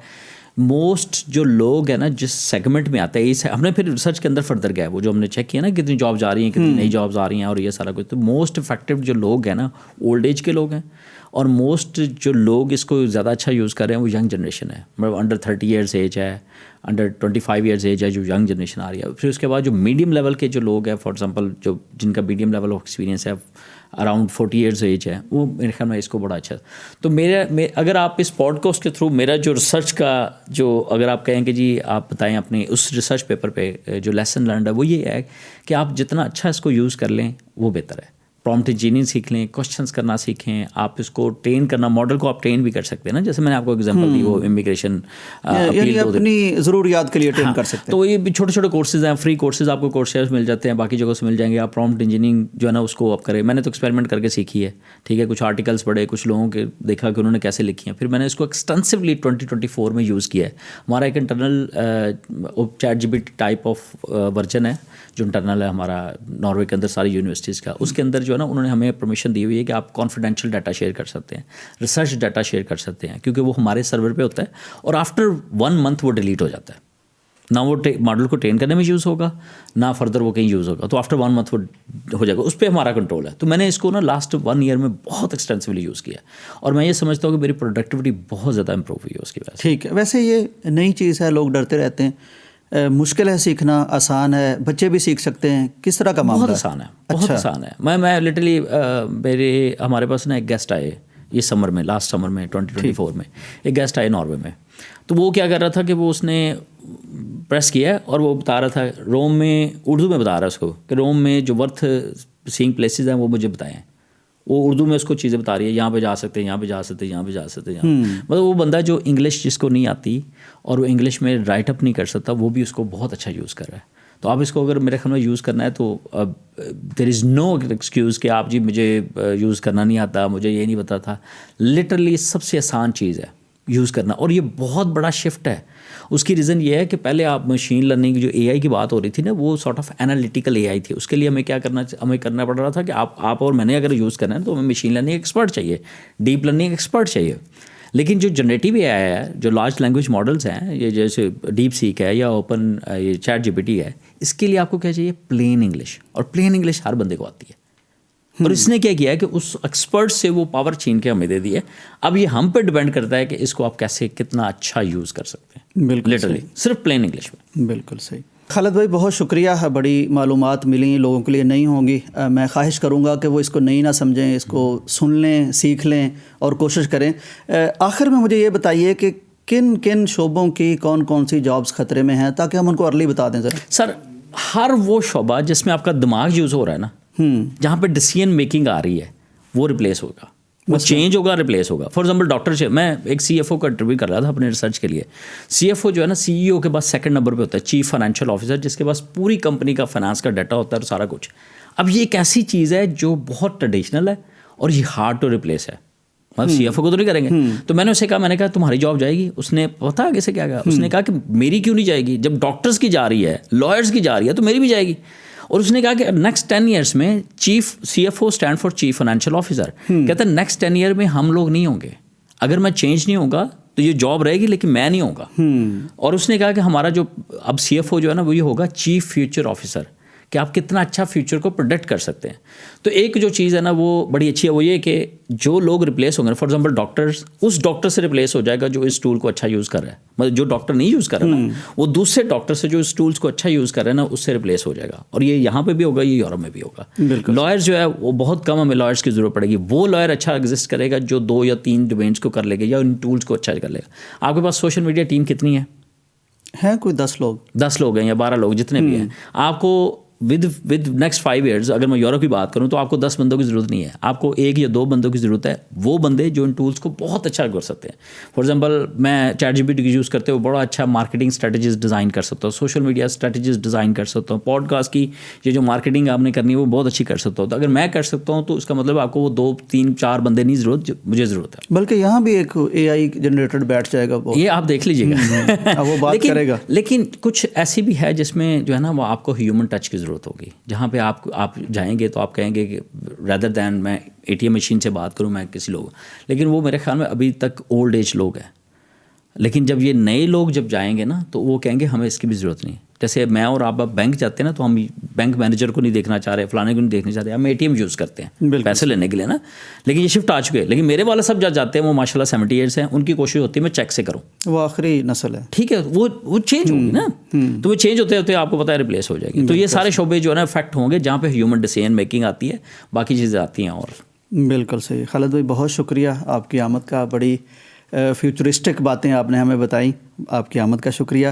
موسٹ جو لوگ ہیں نا جس سیگمنٹ میں آتے ہیں، ہم نے پھر ریسرچ کے اندر فردر گیا، وہ جو ہم نے چیک کیا نا کتنی جابز آ رہی ہیں، کتنی نئی جابز آ رہی ہیں اور یہ سارا کچھ، تو موسٹ افیکٹو جو لوگ ہیں نا اولڈ ایج کے لوگ ہیں، اور موسٹ جو لوگ اس کو زیادہ اچھا یوز کر رہے ہیں وہ ینگ جنریشن ہے. مطلب انڈر 30 ایئرس ایج ہے، انڈر 25 ایئرس ایج ہے جو ینگ جنریشن آ رہی ہے. پھر اس کے بعد جو میڈیم لیول کے جو لوگ ہیں، فار ایگزامپل جو جن کا میڈیم لیول آف ایکسپیرینس ہے اراؤنڈ 40 ایئرس ایج ہے، وہ میرے خیال میں اس کو بڑا اچھا. تو اگر آپ اس پوڈ کاسٹ کے تھرو میرا جو ریسرچ کا جو اگر آپ کہیں کہ جی آپ بتائیں اپنے اس ریسرچ پیپر پہ جو لیسن لرنڈ ہے وہ یہ ہے کہ آپ جتنا اچھا اس کو یوز کر لیں وہ بہتر ہے. پرومپٹ انجینئرنگ سیکھ لیں، کوشچنس کرنا سیکھیں، آپ اس کو ٹرین کرنا، ماڈل کو آپ ٹرین بھی کر سکتے ہیں نا، جیسے میں نے آپ کو ایگزامپل دی وہ امیگریشن یعنی اپنی ضروریات کے لیے ٹرین کر سکتے ہیں. تو یہ بھی چھوٹے چھوٹے کورسز ہیں، فری کورسز آپ کو کورسز مل جاتے ہیں، باقی جگہوں سے مل جائیں گے. آپ پرومپٹ انجینئرنگ جو ہے نا اس کو آپ کریں. میں نے تو ایکسپیریمنٹ کر کے سیکھی ہے، ٹھیک ہے، کچھ آرٹیکلس پڑھے، کچھ لوگوں کے دیکھا کہ انہوں نے کیسے لکھی ہیں، پھر میں نے اس کو ایکسٹینسولی 2024 میں یوز کیا ہے. ہمارا ایک internal chat G P T type of version ہے جو انٹرنل ہے ہمارا ناروے کے اندر ساری یونیورسٹیز کا. اس کے اندر جو ہے نا انہوں نے ہمیں پرمیشن دی ہوئی ہے کہ آپ کانفیڈینشیل ڈاٹا شیئر کر سکتے ہیں، ریسرچ ڈاٹا شیئر کر سکتے ہیں، کیونکہ وہ ہمارے سرور پہ ہوتا ہے اور آفٹر 1 منتھ وہ ڈیلیٹ ہو جاتا ہے. نہ وہ ماڈل کو ٹرین کرنے میں یوز ہوگا، نہ فردر وہ کہیں یوز ہوگا. تو آفٹر 1 منتھ وہ ہو جائے گا، اس پہ ہمارا کنٹرول ہے. تو میں نے اس کو نا لاسٹ 1 ایئر میں بہت ایکسٹینسولی یوز کیا اور میں یہ سمجھتا ہوں کہ میری پروڈکٹیوٹی بہت زیادہ امپروو ہوئی ہے اس کی وجہ سے. ٹھیک ہے. ویسے یہ نئی چیز ہے، لوگ ڈرتے رہتے ہیں، مشکل ہے سیکھنا، آسان ہے، بچے بھی سیکھ سکتے ہیں، کس طرح کا معاملہ؟ بہت آسان ہے، بہت آسان ہے. میں لٹرلی ہمارے پاس نا ایک گیسٹ آئے یہ سمر میں، لاسٹ سمر میں 2024 میں ایک گیسٹ آئے ناروے میں. تو وہ کیا کر رہا تھا کہ وہ اس نے پریس کیا اور وہ بتا رہا تھا روم میں، اردو میں بتا رہا ہے اس کو کہ روم میں جو ورتھ سینگ پلیسز ہیں وہ مجھے بتائیں. وہ اردو میں اس کو چیزیں بتا رہی ہے، یہاں پہ جا سکتے ہیں، یہاں پہ جا سکتے ہیں، یہاں پہ جا سکتے ہیں. مطلب وہ بندہ جو انگلش جس کو نہیں آتی اور وہ انگلش میں رائٹ اپ نہیں کر سکتا، وہ بھی اس کو بہت اچھا یوز کر رہا ہے. تو آپ اس کو اگر میرے خیال میں یوز کرنا ہے تو دیر از نو ایکسکیوز کہ آپ جی مجھے یوز کرنا نہیں آتا، مجھے یہ نہیں پتا تھا. لٹرلی سب سے آسان چیز ہے یوز کرنا، اور یہ بہت بڑا شفٹ ہے. اس کی ریزن یہ ہے کہ پہلے آپ مشین لرننگ جو اے آئی کی بات ہو رہی تھی نا، وہ سارٹ آف انالیٹیکل اے آئی تھی. اس کے لیے ہمیں کیا کرنا پڑ رہا تھا کہ آپ اور میں نے اگر یوز کرنا ہے تو ہمیں مشین لرننگ ایکسپرٹ چاہیے، ڈیپ لرننگ ایکسپرٹ چاہیے. لیکن جو جنریٹیو اے آئی ہے، جو لارج لینگویج ماڈلس ہیں، یہ جیسے ڈیپ سیک ہے یا اوپن یہ چیٹ جی پی ٹی ہے، اس کے لیے آپ کو کیا چاہیے؟ Plain English. اور پلین انگلش ہر بندے کو آتی ہے. اور اس نے کیا کیا ہے کہ اس ایکسپرٹ سے وہ پاور چھین کے ہمیں دے دی ہے. اب یہ ہم پہ ڈپینڈ کرتا ہے کہ اس کو آپ کیسے کتنا اچھا یوز کر سکتے ہیں. بالکل لٹرلی صرف پلین انگلش میں. بالکل صحیح. خالد بھائی بہت شکریہ، بڑی معلومات ملیں، لوگوں کے لیے نہیں ہوں گی. میں خواہش کروں گا کہ وہ اس کو نئی نہ سمجھیں، اس کو سن لیں، سیکھ لیں اور کوشش کریں. آخر میں مجھے یہ بتائیے کہ کن شعبوں کی کون سی جابس خطرے میں ہیں، تاکہ ہم ان کو ارلی بتا دیں ذرا. سر ہر وہ شعبہ جس میں آپ کا دماغ یوز ہو رہا ہے نا, جہاں پہ ڈیسیژن میکنگ آ رہی ہے, وہ ریپلیس ہوگا, وہ چینج ہوگا, ریپلیس ہوگا. فار ایگزامپل ڈاکٹر, میں ایک سی ایف او کا انٹرویو کر رہا تھا اپنے ریسرچ کے لیے. سی ایف او جو ہے نا, سی ای او کے پاس سیکنڈ نمبر پہ ہوتا ہے, چیف فائنینشیل آفیسر, جس کے پاس پوری کمپنی کا فائنانس کا ڈیٹا ہوتا ہے اور سارا کچھ. اب یہ ایک ایسی چیز ہے جو بہت ٹریڈیشنل ہے اور یہ ہارڈ ٹو ریپلیس ہے. مطلب سی ایف او کو تو نہیں کریں گے. تو میں نے اسے کہا, میں نے کہا تمہاری جاب جائے گی. اس نے پتا آگے سے کیا کہا, اس نے کہا کہ میری کیوں نہیں جائے گی, جب ڈاکٹرس کی جا رہی ہے, لائرس کی جا رہی ہے, تو میری بھی جائے گی. اور اس نے کہا کہ نیکسٹ 10 ایئرس میں chief C F O stand for chief financial officer, کہتا ہے نیکسٹ 10 ایئر میں ہم لوگ نہیں ہوں گے, اگر میں چینج نہیں ہوگا تو یہ جاب رہے گی لیکن میں نہیں ہوں گا. اور اس نے کہا کہ ہمارا جو اب سی ایف او جو ہے نا, وہ یہ ہوگا چیف فیوچر آفیسر, کہ آپ کتنا اچھا فیوچر کو پروڈکٹ کر سکتے ہیں. تو ایک جو چیز ہے نا وہ بڑی اچھی ہے, وہ یہ کہ جو لوگ ریپلیس ہوں گے, فار ایگزامپل ڈاکٹرس, اس ڈاکٹر سے ریپلیس ہو جائے گا جو اس ٹول کو اچھا یوز کر رہا ہے. مطلب جو ڈاکٹر نہیں یوز کر رہا نا, وہ دوسرے ڈاکٹر سے جو اس ٹولس کو اچھا یوز کر رہے ہیں نا, اس سے ریپلیس ہو جائے گا. اور یہ یہاں پہ بھی ہوگا, یہ یورپ میں بھی ہوگا. لائرس جو ہے وہ بہت کم ہمیں لائرس کی ضرورت پڑے گی. وہ لائر اچھا ایگزسٹ کرے گا جو 2 یا 3 ڈومینس کو کر لے گا یا ان ٹولس کو اچھا کر لے گا. آپ کے پاس سوشل میڈیا ٹیم کتنی ہے کوئی 10 لوگ ہیں یا 12 لوگ, جتنے بھی ہیں. آپ کو ود نیکسٹ 5 ایئرز اگر میں یورپ کی بات کروں تو آپ کو 10 بندوں کی ضرورت نہیں ہے, آپ کو 1 یا 2 بندوں کی ضرورت ہے. وہ بندے جو ان ٹولس کو بہت اچھا کر سکتے ہیں. فار ایگزامپل میں چیٹ جی پی ٹی یوز کرتے ہوئے بڑا اچھا مارکیٹنگ اسٹریٹجیز ڈیزائن کر سکتا ہوں, سوشل میڈیا اسٹریٹجیز ڈیزائن کر سکتا ہوں, پوڈ کاسٹ کی یہ جو مارکیٹنگ آپ نے کرنی ہے وہ بہت اچھی کر سکتا ہوں. تو اگر میں کر سکتا ہوں تو اس کا مطلب آپ کو وہ 2 3 4 بندے نہیں ضرورت, مجھے ضرورت ہے. بلکہ یہاں بھی ایک اے آئی جنریٹڈ بیٹھ جائے گا, یہ آپ دیکھ لیجیے گا, وہ بات کرے گا. لیکن کچھ ایسی بھی ہے جس میں جو ہے نا وہ آپ کو ہیومن ٹچ کی ضرورت ہوگی, جہاں پہ آپ جائیں گے تو آپ کہیں گے کہ ریدر دین میں اے ٹی ایم مشین سے بات کروں میں کسی لوگ, لیکن وہ میرے خیال میں ابھی تک اولڈ ایج لوگ ہیں. لیکن جب یہ نئے لوگ جب جائیں گے نا تو وہ کہیں گے ہمیں اس کی بھی ضرورت نہیں. جیسے میں اور آپ بینک جاتے ہیں نا, تو ہم بینک مینیجر کو نہیں دیکھنا چاہ رہے, فلانے کو نہیں دیکھنا چاہ رہے, ہم اے ٹی ایم یوز کرتے ہیں پیسے لینے کے لیے نا. لیکن یہ شفٹ آ چکے ہیں. لیکن میرے والے سب جاتے ہیں, وہ ماشاء اللہ 70 ایئرس ہیں, ان کی کوشش ہوتی ہے میں چیک سے کروں, وہ آخری نسل ہے. ٹھیک ہے, وہ چینج ہوگی نا, تو وہ چینج ہوتے ہوتے آپ کو پتہ ہے ریپلیس ہو جائے گی. تو یہ سارے شعبے جو ہے نا افیکٹ ہوں گے جہاں پہ ہیومن ڈیسیژن میکنگ آتی ہے, باقی چیزیں آتی ہیں. اور بالکل صحیح. خالد بھائی بہت شکریہ آپ کی آمد کا, بڑی فیوچرسٹک باتیں آپ نے ہمیں بتائیں, آپ کی آمد کا شکریہ.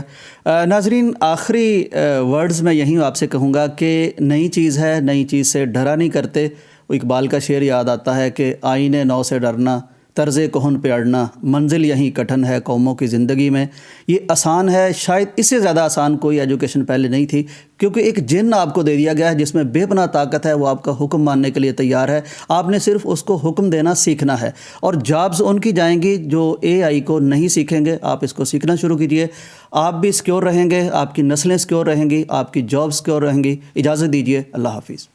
ناظرین, آخری ورڈز میں یہیں آپ سے کہوں گا کہ نئی چیز ہے, نئی چیز سے ڈرا نہیں کرتے. اقبال کا شعر یاد آتا ہے کہ آئینے نو سے ڈرنا, طرز کہن پہ اڑنا, منزل یہیں کٹھن ہے قوموں کی زندگی میں. یہ آسان ہے, شاید اس سے زیادہ آسان کوئی ایجوکیشن پہلے نہیں تھی, کیونکہ ایک جن آپ کو دے دیا گیا ہے جس میں بے پناہ طاقت ہے, وہ آپ کا حکم ماننے کے لیے تیار ہے. آپ نے صرف اس کو حکم دینا سیکھنا ہے. اور جابز ان کی جائیں گی جو اے آئی کو نہیں سیکھیں گے. آپ اس کو سیکھنا شروع کیجئے, آپ بھی سکیور رہیں گے, آپ کی نسلیں سکیور رہیں گی, آپ کی جاب سکیور رہیں گی. اجازت دیجیے, اللہ حافظ.